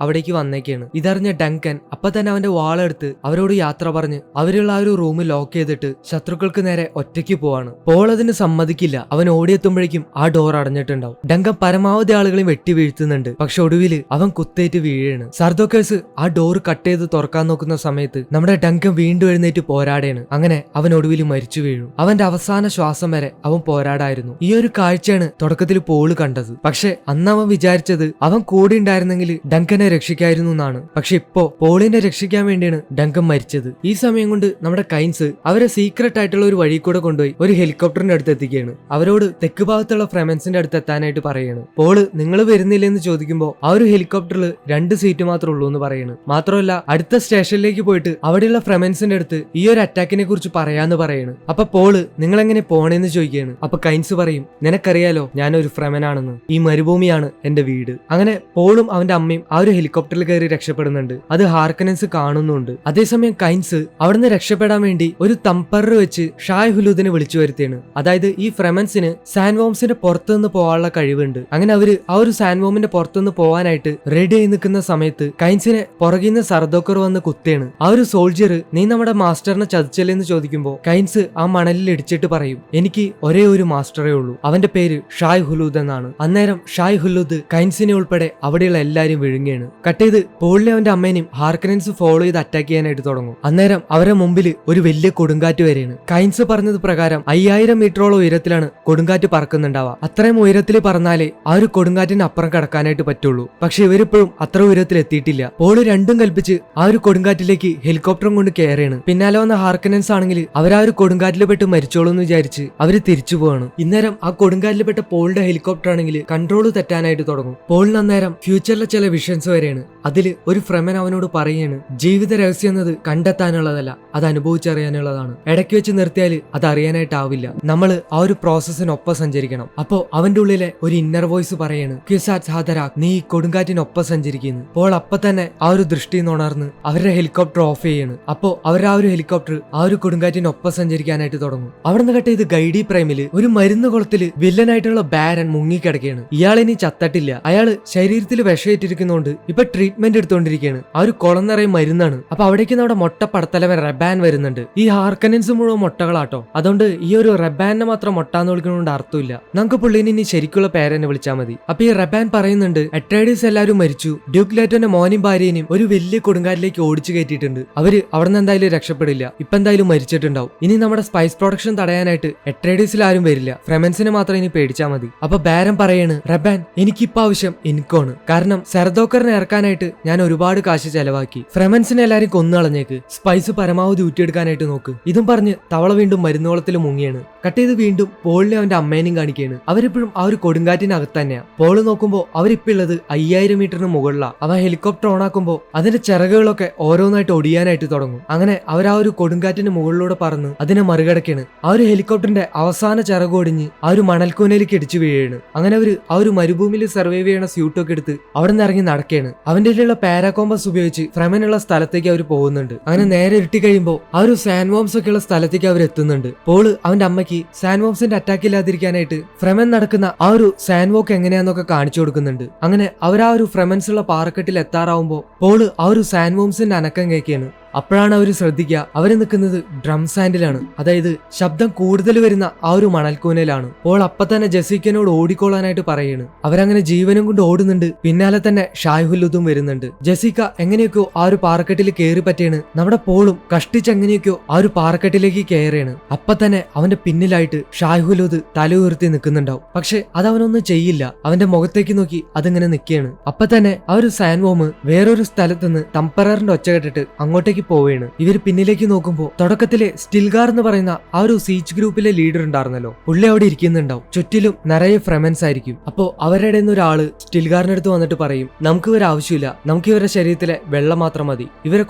അവിടേക്ക് വന്നേക്കാണ്. ഇതറിഞ്ഞ ഡങ്കൻ അപ്പൊ തന്നെ അവന്റെ വാളെടുത്ത് അവരോട് യാത്ര പറഞ്ഞ് അവരുള്ള ആ ഒരു റൂം ലോക്ക് ചെയ്തിട്ട് ശത്രുക്കൾക്ക് നേരെ ഒറ്റയ്ക്ക് പോവാണ്. പോൾ അതിന് സമ്മതിക്കില്ല. അവൻ ഓടിയെത്തുമ്പോഴേക്കും ആ ഡോർ അടഞ്ഞിട്ടുണ്ടാവും. ഡങ്കൻ പരമാവധി ആളുകളെയും വെട്ടി വീഴ്ത്തുന്നുണ്ട്. പക്ഷെ ഒടുവില് അവൻ കുത്തേറ്റ് വീഴാണ്. സർദോക്കേഴ്സ് ആ ഡോർ കട്ട് ചെയ്ത് തുറക്കാൻ നോക്കുന്ന സമയത്ത് നമ്മുടെ ഡങ്കൻ വീണ്ടും എഴുന്നേറ്റ് പോരാടാണ്. അങ്ങനെ അവൻ ഒടുവിൽ മരിച്ചു വീഴും. അവന്റെ അവസാന ശ്വാസം വരെ അവൻ പോരാടായിരുന്നു. ഈ ഒരു കാഴ്ചയാണ് തുടക്കത്തിൽ പോള് കണ്ടത്. പക്ഷെ അന്ന് അവൻ വിചാരിച്ചത് അവൻ കൂടെ ഉണ്ടായിരുന്നെങ്കിൽ ഡങ്കനെ രക്ഷിക്കായിരുന്നു എന്നാണ്. പക്ഷെ ഇപ്പോ പോളിനെ രക്ഷിക്കാൻ വേണ്ടിയാണ് ഡങ്കൻ മരിച്ചത്. ഈ സമയം കൊണ്ട് നമ്മുടെ കൈൻസ് അവരെ സീക്രട്ട് ആയിട്ടുള്ള ഒരു വഴി കൂടെ കൊണ്ടുപോയി ഒരു ഹെലികോപ്റ്ററിന്റെ അടുത്ത് എത്തിക്കുകയാണ്. അവരോട് തെക്ക് ഭാഗത്തുള്ള ഫ്രെമൻസിന്റെ അടുത്ത് എത്താനായിട്ട് പറയാണ്. പോള് നിങ്ങൾ വരുന്നില്ലെന്ന് ചോദിക്കുമ്പോൾ ആ ഒരു ഹെലികോപ്റ്ററിൽ 2 സീറ്റ് മാത്രമേ ഉള്ളൂ എന്ന് പറയുന്നു. മാത്രമല്ല അടുത്ത സ്റ്റേഷനിലേക്ക് പോയിട്ട് അവിടെയുള്ള ഫ്രെമൻസിന്റെ അടുത്ത് ഈ ഒരു അറ്റാക്കിനെ കുറിച്ച് പറയാന്ന് പറയാണ്. അപ്പൊ പോള് നിങ്ങൾ എങ്ങനെ പോണേന്ന് ചോദിക്കുകയാണ്. അപ്പൊ കൈൻസ് പറയും, നിനക്കറിയാലോ ഞാനൊരു ഫ്രെമനാണെന്ന്, ഈ മരുഭൂമിയാണ് എന്റെ വീട്. അങ്ങനെ പോളും അവന്റെ അമ്മയും ആ ഒരു ഹെലികോപ്റ്ററിൽ കയറി രക്ഷപ്പെടുന്നുണ്ട്. അത് ഹാർക്കനൻസ് കാണുന്നുണ്ട്. അതേസമയം കൈൻസ് അവിടുന്ന് രക്ഷപ്പെടാൻ വേണ്ടി ഒരു തമ്പറർ വെച്ച് ഷായ് ഹുലൂദിനെ വിളിച്ചു വരുത്തിയാണ്. അതായത് ഈ ഫ്രെമൻസിന് സാൻവോംസിന്റെ പുറത്തുനിന്ന് പോകാനുള്ള കഴിവുണ്ട്. അങ്ങനെ അവര് ആ ഒരു സാൻവോമിന്റെ പുറത്തുനിന്ന് പോകാനായിട്ട് റെഡി ആയി നിൽക്കുന്ന സമയത്ത് കൈൻസിനെ പുറകിന്ന് സർദോക്കർ വന്ന് കുത്തേണ്. ആ ഒരു സോൾജിയർ നീ നമ്മുടെ മാസ്റ്ററിനെ ചതിച്ചല്ലെന്ന് ചോദിക്കുമ്പോൾ കൈൻസ് ആ മണലിൽ ഇടിച്ചിട്ട് പറയും, എനിക്ക് ഒരേ ഒരു മാസ്റ്ററേ ഉള്ളൂ, അവന്റെ പേര് ഷായ് ഹുലൂദ് എന്നാണ്. അന്നേരം ഷായ് ഹുലൂദ് കൈൻസിനെ ഉൾപ്പെടെ അവിടെയുള്ള എല്ലാരും വിഴുങ്ങുകയാണ്. കട്ട് ചെയ്ത് പോളിനെ അവന്റെ അമ്മേനെയും ഹാർക്കനൻസ് ഫോളോ ചെയ്ത് അറ്റാക്ക് ചെയ്യാനായിട്ട് തുടങ്ങും. അന്നേരം അവരെ മുമ്പിൽ ഒരു വലിയ കൊടുങ്കാറ്റ് വരെയാണ്. കൈൻസ് പറഞ്ഞത് പ്രകാരം 5000 മീറ്ററോളം ഉയരത്തിലാണ് കൊടുങ്കാറ്റ് പറക്കുന്നുണ്ടാവുക. അത്രയും ഉയരത്തിൽ പറന്നാലേ ആ ഒരു കൊടുങ്കാറ്റിന് അപ്പുറം കടക്കാനായിട്ട് പറ്റുള്ളൂ. പക്ഷെ ഇവരിപ്പോഴും അത്ര ഉയരത്തിൽ എത്തിയിട്ടില്ല. പോള് രണ്ടും കൽപ്പിച്ച് ആ ഒരു കൊടുങ്കാറ്റിലേക്ക് ഹെലികോപ്റ്ററും കൊണ്ട് കയറിയാണ്. പിന്നാലെ വന്ന ഹാർക്കനൻസ് ആണെങ്കിൽ അവരാ ഒരു കൊടുങ്കാറ്റിൽ പെട്ട് മരിച്ചോളൂ എന്ന് വിചാരിച്ച് അവര് തിരിച്ചു പോവാണ്. ഇന്നേരം ആ കൊടുങ്കാറ്റിൽ പെട്ട പോളിന്റെ ഹെലികോപ്റ്റർ ആണെങ്കിൽ കൺട്രോൾ തെറ്റാനായിട്ട് തുടങ്ങും. പോളിന് അന്നേരം ഫ്യൂച്ചറിലെ ചില വിഷൻസ് വരെയാണ്. അതിൽ ഒരു ഫ്രെമൻ അവനോട് പറയാണ്, ജീവിത രഹസ്യം എന്നത് കണ്ടെത്താനുള്ളതല്ല, അത് അനുഭവിച്ചറിയാൻ ചെയ്യാനുള്ളതാണ്. ഇടയ്ക്ക് വെച്ച് നിർത്തിയാൽ അത് അറിയാനായിട്ടാവില്ല. നമ്മൾ ആ ഒരു പ്രോസസ്സിനൊപ്പം സഞ്ചരിക്കണം. അപ്പോ അവന്റെ ഉള്ളിലെ ഒരു ഇന്നർ വോയിസ് പറയാണ്, ക്യുസാറ്റ് സാദരാക്, നീ കൊടുങ്കാറ്റിനൊപ്പം സഞ്ചരിക്കുന്നു. അപ്പോൾ അപ്പൊ തന്നെ ആ ഒരു ദൃഷ്ടി ഉണർന്ന് അവരുടെ ഹെലികോപ്റ്റർ ഓഫ് ചെയ്യാണ്. അപ്പോ അവരുടെ ആ ഒരു ഹെലികോപ്റ്റർ ആ ഒരു കൊടുങ്കാറ്റിനൊപ്പം സഞ്ചരിക്കാനായിട്ട് തുടങ്ങും. അവിടെ നിന്ന് കട്ട് ചെയ്ത് ഗൈഡി പ്രൈമില് ഒരു മരുന്ന് കുളത്തില് വില്ലനായിട്ടുള്ള ബാരൻ മുങ്ങിക്കിടക്കുകയാണ്. ഇയാളിനി ചത്തട്ടില്ല. അയാള് ശരീരത്തിൽ വിഷയേറ്റിരിക്കുന്നതുകൊണ്ട് ഇപ്പൊ ട്രീറ്റ്മെന്റ് എടുത്തുകൊണ്ടിരിക്കുകയാണ്. ആ ഒരു കുളം നിറയെ മരുന്നാണ്. അപ്പൊ അവിടേക്ക് നമ്മുടെ മൊട്ട പടത്തലവൻ റെബാൻ വരുന്നുണ്ട്. ഈ ഹാർക്കനൻസ് മുഴുവൻ മൊട്ടകളാട്ടോ. അതുകൊണ്ട് ഈ ഒരു റെബാനെ മാത്രം മൊട്ടാന്ന് വിളിക്കുന്നതുകൊണ്ട് അർത്ഥമില്ല. നമുക്ക് പുള്ളിനെ ഇനി ശരിക്കുള്ള പേരെന്നെ വിളിച്ചാൽ മതി. അപ്പൊ ഈ റെബാൻ പറയുന്നുണ്ട്, അട്രൈഡീസ് എല്ലാവരും മരിച്ചു. ഡ്യൂക്ക് ലേറ്റോന്റെ മോനും ഭാര്യനെയും ഒരു വലിയ കൊടുങ്കാറ്റിലേക്ക് ഓടിച്ചു കയറ്റിയിട്ടുണ്ട്. അവര് അവിടെ നിന്ന് എന്തായാലും രക്ഷപ്പെടില്ല. ഇപ്പൊ എന്തായാലും മരിച്ചിട്ടുണ്ടാവും. ഇനി നമ്മുടെ സ്പൈസ് പ്രൊഡക്ഷൻ തടയാനായിട്ട് അട്രൈഡീസിൽ ആരും വരില്ല. ഫ്രെമൻസിനെ മാത്രം ഇനി പേടിച്ചാൽ മതി. അപ്പൊ ബാരൻ പറയാണ്, റെബാൻ എനിക്കിപ്പോ ആവശ്യം എനിക്കാണ്. കാരണം സെർദോക്കറിനെ ഇറക്കാനായിട്ട് ഞാൻ ഒരുപാട് കാശ് ചെലവാക്കി. ഫ്രെമൻസിനെ എല്ലാരും കൊന്നുകളഞ്ഞേക്ക്. സ്പൈസ് പരമാവധി ഊറ്റിയെടുക്കാനായിട്ട് നോക്ക്. ഇതും പറഞ്ഞ് തവള വീണ്ടും മരുന്നോളത്തിൽ മുങ്ങിയാണ്. കട്ട് ചെയ്ത് വീണ്ടും പോളിനെ അവന്റെ അമ്മേനെയും കാണിക്കുകയാണ്. അവരിപ്പോഴും ആ ഒരു കൊടുങ്കാറ്റിനകത്ത് തന്നെയാ. പോള് നോക്കുമ്പോ അവരിപ്പോ ഉള്ളത് 5000 മീറ്ററിന് മുകളിലാ. അവൻ ഹെലികോപ്റ്റർ ഓൺ ആക്കുമ്പോ അതിന്റെ ചിറകുകളൊക്കെ ഓരോന്നായിട്ട് ഒടിയാനായിട്ട് തുടങ്ങും. അങ്ങനെ അവർ ആ ഒരു കൊടുങ്കാറ്റിന് മുകളിലൂടെ പറന്ന് അതിനെ മറികടക്കാണ്. ആ ഒരു ഹെലികോപ്റ്ററിന്റെ അവസാന ചിറക് ഒടിഞ്ഞ് ആ ഒരു മണൽക്കൂനയിലേക്ക് ഇടിച്ചു വീഴാണ്. അങ്ങനെ അവര് ആ ഒരു മരുഭൂമിയിൽ സർവൈവ് ചെയ്യണ സ്യൂട്ടൊക്കെ എടുത്ത് അവിടെ നിന്ന് ഇറങ്ങി നടക്കുകയാണ്. അവന്റെ ഉള്ള പാരാകോമ്പസ് ഉപയോഗിച്ച് ഫ്രെമനുള്ള സ്ഥലത്തേക്ക് അവർ പോകുന്നുണ്ട്. അങ്ങനെ നേരെ ഇരുട്ടി കഴിയുമ്പോൾ ആ ഒരു സാൻവോംസ് ഒക്കെ ഉള്ള സ്ഥലത്തേക്ക് അവർ എത്തുന്നുണ്ട്. പോള് അവന്റെ അമ്മയ്ക്ക് സാൻവോംസിന്റെ അറ്റാക്ക് ഇല്ലാതിരിക്കാനായിട്ട് ഫ്രെമൻ നടക്കുന്ന ആ ഒരു സാൻവോക്ക് എങ്ങനെയാന്നൊക്കെ കാണിച്ചു കൊടുക്കുന്നുണ്ട്. അങ്ങനെ അവർ ആ ഒരു ഫ്രെമൻസ് ഉള്ള പാറക്കെട്ടിൽ എത്താറാവുമ്പോ പോള് ആ ഒരു സാൻവോംസിന്റെ അനക്കം കേൾക്കുകയാണ്. അപ്പോഴാണ് അവർ ശ്രദ്ധിക്കുക, അവര് നിൽക്കുന്നത് ഡ്രം സാൻഡിലാണ്. അതായത് ശബ്ദം കൂടുതൽ വരുന്ന ആ ഒരു മണൽക്കൂനയിലാണ്. അപ്പോൾ അപ്പൊ തന്നെ ജെസിക്കനോട് ഓടിക്കോളാനായിട്ട് പറയാണ്. അവരങ്ങനെ ജീവനും കൊണ്ട് ഓടുന്നുണ്ട്. പിന്നാലെ തന്നെ ഷായ്ഹുലുദും വരുന്നുണ്ട്. ജെസിക്ക എങ്ങനെയൊക്കെയോ ആ ഒരു പാറക്കെട്ടിൽ കയറി പറ്റിയാണ്. നമ്മുടെ പോളും കഷ്ടിച്ചെങ്ങനെയൊക്കെയോ ആ ഒരു പാറക്കെട്ടിലേക്ക് കയറിയാണ്. അപ്പൊ തന്നെ അവന്റെ പിന്നിലായിട്ട് ഷായ്ഹുലുദ് തല ഉയർത്തി നിൽക്കുന്നുണ്ടാവും. പക്ഷെ അതവനൊന്നും ചെയ്യില്ല. അവന്റെ മുഖത്തേക്ക് നോക്കി അതിങ്ങനെ നിൽക്കുകയാണ്. അപ്പൊ തന്നെ ആ ഒരു സാൻവോം വേറൊരു സ്ഥലത്തുനിന്ന് തമ്പററിന്റെ ഒച്ച കേട്ടിട്ട് അങ്ങോട്ടേക്ക് പോവുകയാണ്. ഇവർ പിന്നിലേക്ക് നോക്കുമ്പോൾ തുടക്കത്തിലെ സ്റ്റിൽഗാർ എന്ന് പറയുന്ന ആ ഒരു സീച്ച് ഗ്രൂപ്പിലെ ലീഡർ ഉണ്ടായിരുന്നല്ലോ, പുള്ളി അവിടെ ഇരിക്കുന്നുണ്ടാവും. ചുറ്റിലും നിറയെ ഫ്രെമൻസ് ആയിരിക്കും. അപ്പോ അവരുടെ ഒരാള് സ്റ്റിൽഗാറിന്റെ അടുത്ത് വന്നിട്ട് പറയും, നമുക്ക് ഇവരെ ആവശ്യമില്ല, നമുക്ക് ഇവരുടെ ശരീരത്തിലെ വെള്ളം മാത്രം മതി, ഇവരെ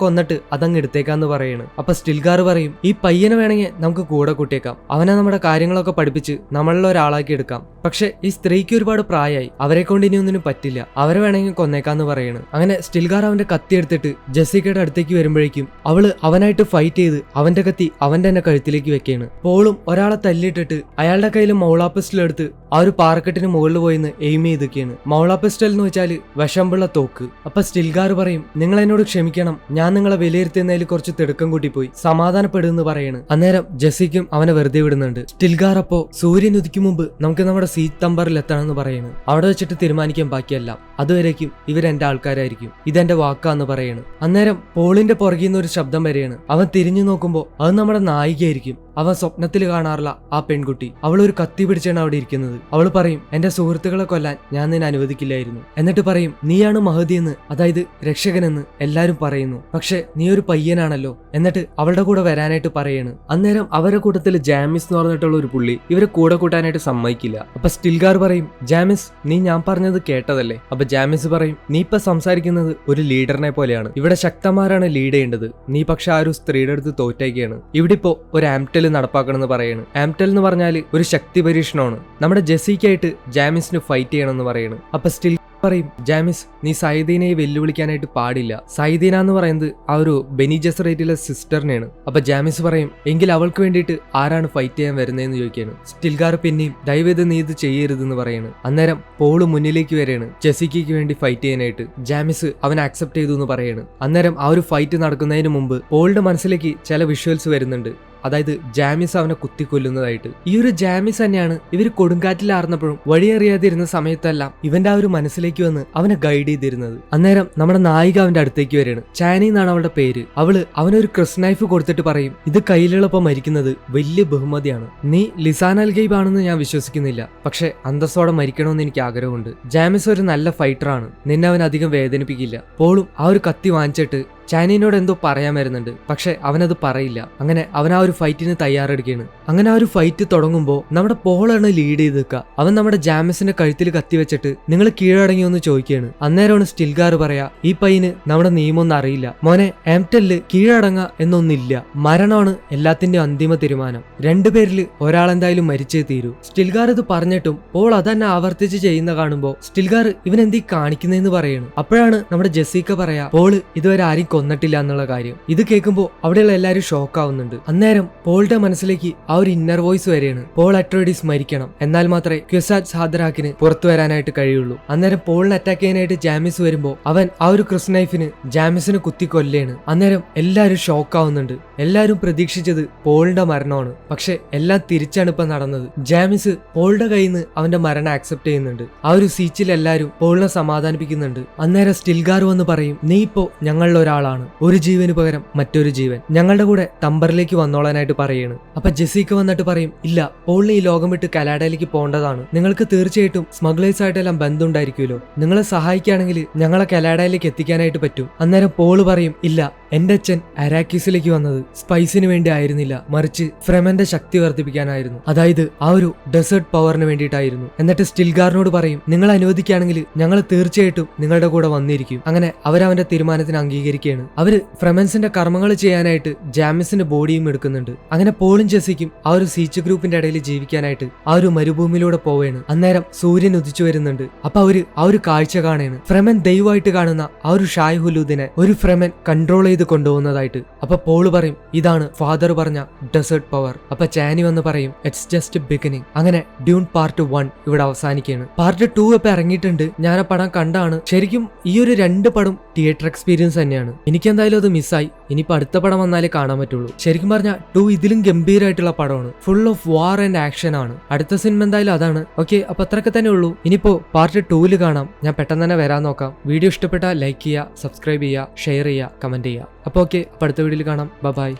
കൊന്നിട്ട് അതങ്ങ് എടുത്തേക്കാന്ന് പറയാണ്. അപ്പൊ സ്റ്റിൽഗാർ പറയും, ഈ പയ്യനെ വേണമെങ്കിൽ നമുക്ക് കൂടെ കൂട്ടിയേക്കാം, അവനെ നമ്മുടെ കാര്യങ്ങളൊക്കെ പഠിപ്പിച്ച് നമ്മളിൽ ഒരാളാക്കി എടുക്കാം. പക്ഷെ ഈ സ്ത്രീക്ക് ഒരുപാട് പ്രായമായി, അവരെ കൊണ്ട് ഇനി ഒന്നിനും പറ്റില്ല, അവരെ വേണമെങ്കിൽ കൊന്നേക്കാന്ന് പറയാണ്. അങ്ങനെ സ്റ്റിൽഗാർ അവന്റെ കത്തി എടുത്തിട്ട് ജെസിക്കയുടെ അടുത്തേക്ക് വരുമ്പോഴേക്കും അവള് അവനായിട്ട് ഫൈറ്റ് ചെയ്ത് അവന്റെ കത്തി അവന്റെ തന്നെ കഴുത്തിലേക്ക് വെക്കാണ്. പോളും ഒരാളെ തല്ലിയിട്ടിട്ട് അയാളുടെ കയ്യിൽ മൗള പിസ്റ്റൽ എടുത്ത് ആ ഒരു പാറക്കെട്ടിന് മുകളിൽ പോയിന്ന് എയിം ചെയ്തൊക്കെയാണ്. മൗള പിസ്റ്റൽ എന്ന് വെച്ചാൽ വിഷമ്പുള്ള തോക്ക്. അപ്പൊ സ്റ്റിൽഗാർ പറയും, നിങ്ങൾ എന്നോട് ക്ഷമിക്കണം, ഞാൻ നിങ്ങളെ വിലയിരുത്തുന്നതിൽ കുറച്ച് തിടുക്കം കൂട്ടിപ്പോയി, സമാധാനപ്പെടുന്നു പറയാണ്. അന്നേരം ജെസിക്കും അവനെ വെറുതെ വിടുന്നുണ്ട്. സ്റ്റിൽഗാർ അപ്പോ സൂര്യൻ ഉദിക്കും മുമ്പ് നമുക്ക് നമ്മുടെ സീറ്റ് തമ്പറിൽ എത്തണമെന്ന് പറയുന്നു. അവിടെ വെച്ചിട്ട് തീരുമാനിക്കാൻ ബാക്കിയല്ല, അതുവരേക്കും ഇവരെന്റെ ആൾക്കാരായിരിക്കും, ഇതെന്റെ വാക്കാന്ന് പറയാണ്. അന്നേരം പോളിന്റെ പുറകിൽ ഒരു ശബ്ദം വരെയാണ്. അവൻ തിരിഞ്ഞു നോക്കുമ്പോ അത് നമ്മുടെ നായികയായിരിക്കും. അവൻ സ്വപ്നത്തിൽ കാണാറില്ല ആ പെൺകുട്ടി. അവൾ ഒരു കത്തി പിടിച്ചാണ് അവിടെ ഇരിക്കുന്നത്. അവൾ പറയും, എന്റെ സുഹൃത്തുക്കളെ കൊല്ലാൻ ഞാൻ നിന്നെ അനുവദിക്കില്ലായിരുന്നു. എന്നിട്ട് പറയും, നീയാണ് മഹദി എന്ന്, അതായത് രക്ഷകനെന്ന് എല്ലാരും പറയുന്നു, പക്ഷെ നീ ഒരു പയ്യനാണല്ലോ. എന്നിട്ട് അവളുടെ കൂടെ വരാനായിട്ട് പറയാണ്. അന്നേരം അവരുടെ കൂട്ടത്തിൽ ജാമിസ് എന്ന് പറഞ്ഞിട്ടുള്ള ഒരു പുള്ളി ഇവരെ കൂടെ കൂട്ടാനായിട്ട് സമ്മതിക്കില്ല. അപ്പൊ സ്റ്റിൽഗാർ പറയും, ജാമിസ് നീ ഞാൻ പറഞ്ഞത് കേട്ടതല്ലേ? അപ്പൊ ജാമിസ് പറയും, നീ ഇപ്പൊ സംസാരിക്കുന്നത് ഒരു ലീഡറിനെ പോലെയാണ്, ഇവിടെ ശക്തന്മാരാണ് ലീഡ് ചെയ്യേണ്ടത്, നീ പക്ഷെ ആ ഒരു സ്ത്രീയുടെ അടുത്ത് തോറ്റേക്കാണ്. ഇവിടെ ഇപ്പോ ഒരു ആംടെൽ നടപ്പാക്കണമെന്ന് പറയാണ്. ആംടെൽ എന്ന് പറഞ്ഞാൽ ഒരു ശക്തി പരീക്ഷണമാണ്. നമ്മുടെ ജെസിക്കായിട്ട് ജാമിസിന് ഫൈറ്റ് ചെയ്യണമെന്ന് പറയാണ്. അപ്പൊ സ്റ്റിൽ പറയും, ജാമിസ് നീ സൈദീനയെ വെല്ലുവിളിക്കാനായിട്ട് പാടില്ല, സൈദീന എന്ന് പറയുന്നത് ആ ഒരു ബെനി ജെസറേറ്റിലെ സിസ്റ്ററിനെയാണ്. അപ്പൊ ജാമിസ് പറയും, എങ്കിൽ അവൾക്ക് വേണ്ടിയിട്ട് ആരാണ് ഫൈറ്റ് ചെയ്യാൻ വരുന്നതെന്ന് ചോദിക്കാണ്. സ്റ്റിൽഗാർ പിന്നെയും ദയവേത് നീ ഇത് ചെയ്യരുതെന്ന് പറയാണ്. അന്നേരം പോള് മുന്നിലേക്ക് വരെയാണ് ജെസിക്കയ്ക്ക് വേണ്ടി ഫൈറ്റ് ചെയ്യാനായിട്ട്. ജാമിസ് അവൻ ആക്സെപ്റ്റ് ചെയ്തു എന്ന് പറയാണ്. അന്നേരം ആ ഒരു ഫൈറ്റ് നടക്കുന്നതിന് മുമ്പ് പോളിന്റെ മനസ്സിലേക്ക് ചില വിഷ്വൽസ് വരുന്നുണ്ട്. അതായത് ജാമിസ് അവനെ കുത്തിക്കൊല്ലുന്നതായിട്ട്. ഈ ഒരു ജാമിസ് തന്നെയാണ് ഇവർ കൊടുങ്കാറ്റിലാർന്നപ്പോഴും വഴിയറിയാതിരുന്ന സമയത്തെല്ലാം ഇവന്റെ ആ ഒരു മനസ്സിലേക്ക് വന്ന് അവനെ ഗൈഡ് ചെയ്തിരുന്നത്. അന്നേരം നമ്മുടെ നായിക അവന്റെ അടുത്തേക്ക് വരികയാണ്. ചാനി എന്നാണ് അവളുടെ പേര്. അവള് അവനൊരു ക്രിസ് നൈഫ് കൊടുത്തിട്ട് പറയും, ഇത് കയ്യിലുള്ളപ്പോ മരിക്കുന്നത് വലിയ ബഹുമതിയാണ്, നീ ലിസാൻ അൽ ഗൈബ് ആണെന്ന് ഞാൻ വിശ്വസിക്കുന്നില്ല, പക്ഷെ അന്തസ്സോടെ മരിക്കണമെന്ന് എനിക്ക് ആഗ്രഹമുണ്ട്. ജാമിസ് ഒരു നല്ല ഫൈറ്ററാണ്, നിന്നെ അവൻ അധികം വേദനിപ്പിക്കില്ല. പോളും ആ ഒരു കത്തി വാങ്ങിച്ചിട്ട് ചാനിനോട് എന്തോ പറയാൻ വരുന്നുണ്ട്, പക്ഷെ അവനത് പറയില്ല. അങ്ങനെ അവൻ ആ ഒരു ഫൈറ്റിന് തയ്യാറെടുക്കുകയാണ്. അങ്ങനെ ആ ഒരു ഫൈറ്റ് തുടങ്ങുമ്പോൾ നമ്മുടെ പോളാണ് ലീഡ് ചെയ്ത് നിൽക്കുക. അവൻ നമ്മുടെ ജാമിസിന്റെ കഴുത്തിൽ കത്തിവെച്ചിട്ട് നിങ്ങൾ കീഴടങ്ങിയൊന്ന് ചോദിക്കുകയാണ്. അന്നേരമാണ് സ്റ്റിൽഗാർ പറയാ, ഈ പയ്യന് നമ്മുടെ നിയമമൊന്നും അറിയില്ല മോനെ, ആംടെല്ല് കീഴടങ്ങ എന്നൊന്നില്ല, മരണമാണ് എല്ലാത്തിന്റെ അന്തിമ തീരുമാനം, രണ്ടുപേരിൽ ഒരാളെന്തായാലും മരിച്ചേ തീരൂ. സ്റ്റിൽഗാർ ഇത് പറഞ്ഞിട്ടും പോൾ അതന്നെ ആവർത്തിച്ച് ചെയ്യുന്ന കാണുമ്പോൾ സ്റ്റിൽഗാർ ഇവൻ എന്തീ കാണിക്കുന്നതെന്ന് പറയണം. അപ്പോഴാണ് നമ്മുടെ ജെസിക്ക പറയാ, പോള് ഇതുവരെ ആരും കൊന്നിട്ടില്ല എന്നുള്ള കാര്യം. ഇത് കേൾക്കുമ്പോൾ അവിടെയുള്ള എല്ലാവരും ഷോക്ക് ആവുന്നുണ്ട്. അന്നേരം പോളുടെ മനസ്സിലേക്ക് ആ ഒരു ഇന്നർ വോയിസ് വരെയാണ്, പോൾ അട്രോയിഡിസ് മരിക്കണം, എന്നാൽ മാത്രമേ ക്വിസാറ്റ് സാദറാക്കിന് പുറത്തു വരാനായിട്ട് കഴിയുള്ളൂ. അന്നേരം പോളിനെ അറ്റാക്ക് ചെയ്യാനായിട്ട് ജാമിസ് വരുമ്പോൾ അവൻ ആ ഒരു ക്രിസ് നൈഫിന് ജാമിസിന് കുത്തിക്കൊല്ലാണ്. അന്നേരം എല്ലാവരും ഷോക്ക് ആവുന്നുണ്ട്. എല്ലാവരും പ്രതീക്ഷിച്ചത് പോളിന്റെ മരണമാണ്, പക്ഷെ എല്ലാം തിരിച്ചാണ് ഇപ്പൊ നടന്നത്. ജാമിസ് പോളുടെ കയ്യിൽ നിന്ന് അവന്റെ മരണം ആക്സെപ്റ്റ് ചെയ്യുന്നുണ്ട്. ആ ഒരു സീച്ചിൽ എല്ലാവരും പോളിനെ സമാധാനിപ്പിക്കുന്നുണ്ട്. അന്നേരം സ്റ്റിൽഗാർ വന്ന് പറയും, നീ ഇപ്പോ ഞങ്ങളുടെ ഒരാളാണ്, ഒരു ജീവന് പകരം മറ്റൊരു ജീവൻ, ഞങ്ങളുടെ കൂടെ തമ്പറിലേക്ക് വന്നോളാനായിട്ട് പറയാണ്. അപ്പൊ ജെസിക്ക വന്നിട്ട് പറയും, ഇല്ല, പോളിന് ഈ ലോകം വിട്ട് കലാഡയിലേക്ക് പോകേണ്ടതാണ്, നിങ്ങൾക്ക് തീർച്ചയായിട്ടും സ്മഗ്ലേഴ്സ് ആയിട്ടെല്ലാം ബന്ധമുണ്ടായിരിക്കുമല്ലോ, നിങ്ങളെ സഹായിക്കുകയാണെങ്കിൽ ഞങ്ങളെ കലാഡയിലേക്ക് എത്തിക്കാനായിട്ട് പറ്റും. അന്നേരം പോള് പറയും, ഇല്ല, എന്റെ അച്ഛൻ അരാക്യൂസിലേക്ക് വന്നത് സ്പൈസിന് വേണ്ടി ആയിരുന്നില്ല, മറിച്ച് ഫ്രെമന്റെ ശക്തി വർദ്ധിപ്പിക്കാനായിരുന്നു, അതായത് ആ ഒരു ഡെസേർട്ട് പവറിന് വേണ്ടിയിട്ടായിരുന്നു. എന്നിട്ട് സ്റ്റിൽഗാറിനോട് പറയും, നിങ്ങൾ അനുവദിക്കുകയാണെങ്കിൽ ഞങ്ങൾ തീർച്ചയായിട്ടും നിങ്ങളുടെ കൂടെ വന്നിരിക്കും. അങ്ങനെ അവരവന്റെ തീരുമാനത്തിന് അംഗീകരിക്കുകയാണ്. അവര് ഫ്രെമൻസിന്റെ കർമ്മങ്ങൾ ചെയ്യാനായിട്ട് ജാമിസിന്റെ ബോഡിയും എടുക്കുന്നുണ്ട്. അങ്ങനെ പോളും ജെസിക്കും ആ ഒരു സീച്ച് ഗ്രൂപ്പിന്റെ ഇടയിൽ ജീവിക്കാനായിട്ട് ആ ഒരു മരുഭൂമിയിലൂടെ പോവുകയാണ്. അന്നേരം സൂര്യൻ ഉദിച്ചു വരുന്നുണ്ട്. അപ്പൊ അവര് ആ ഒരു കാഴ്ച കാണുകയാണ്. ഫ്രെമൻ ദൈവമായിട്ട് കാണുന്ന ആ ഒരു ഷായ് ഹുലൂദിനെ ഒരു ഫ്രെമൻ കൺട്രോൾ ചെയ്ത് കൊണ്ടുപോകുന്നതായിട്ട്. അപ്പൊ പോള് പറയും, ഇതാണ് ഫാദർ പറഞ്ഞ ഡെസേർട്ട് പവർ. അപ്പൊ ചാനി വന്ന് പറയും, ഇറ്റ്സ് ജസ്റ്റ് ബിഗിനിങ്. അങ്ങനെ ഡ്യൂൺ പാർട്ട് 1 ഇവിടെ അവസാനിക്കുകയാണ്. പാർട്ട് 2 ഇപ്പൊ ഇറങ്ങിയിട്ടുണ്ട്. ഞാൻ ആ പടം കണ്ടാണ്. ശരിക്കും ഈ ഒരു 2 പടം തിയേറ്റർ എക്സ്പീരിയൻസ് തന്നെയാണ്. എനിക്കെന്തായാലും അത് മിസ്സായി. ഇനിയിപ്പോ അടുത്ത പടം വന്നാലേ കാണാൻ പറ്റുള്ളൂ. ശരിക്കും പറഞ്ഞാൽ 2 ഇതിലും ഗംഭീരമായിട്ടുള്ള പടമാണ്. Full of war and action ആണ്. അടുത്ത സിനിമ എന്തായാലും അതാണ്. ഓക്കെ, അപ്പൊ അത്രയൊക്കെ തന്നെ ഉള്ളൂ. ഇനിയിപ്പോ പാർട്ട് 2 കാണാം. ഞാൻ പെട്ടെന്ന് തന്നെ വരാൻ നോക്കാം. വീഡിയോ ഇഷ്ടപ്പെട്ടാൽ ലൈക്ക് ചെയ്യുക, സബ്സ്ക്രൈബ് ചെയ്യുക, ഷെയർ ചെയ്യുക, കമന്റ് ചെയ്യുക. അപ്പോൾ ഓക്കെ, അടുത്ത വീഡിയോയിൽ കാണാം. ബൈ.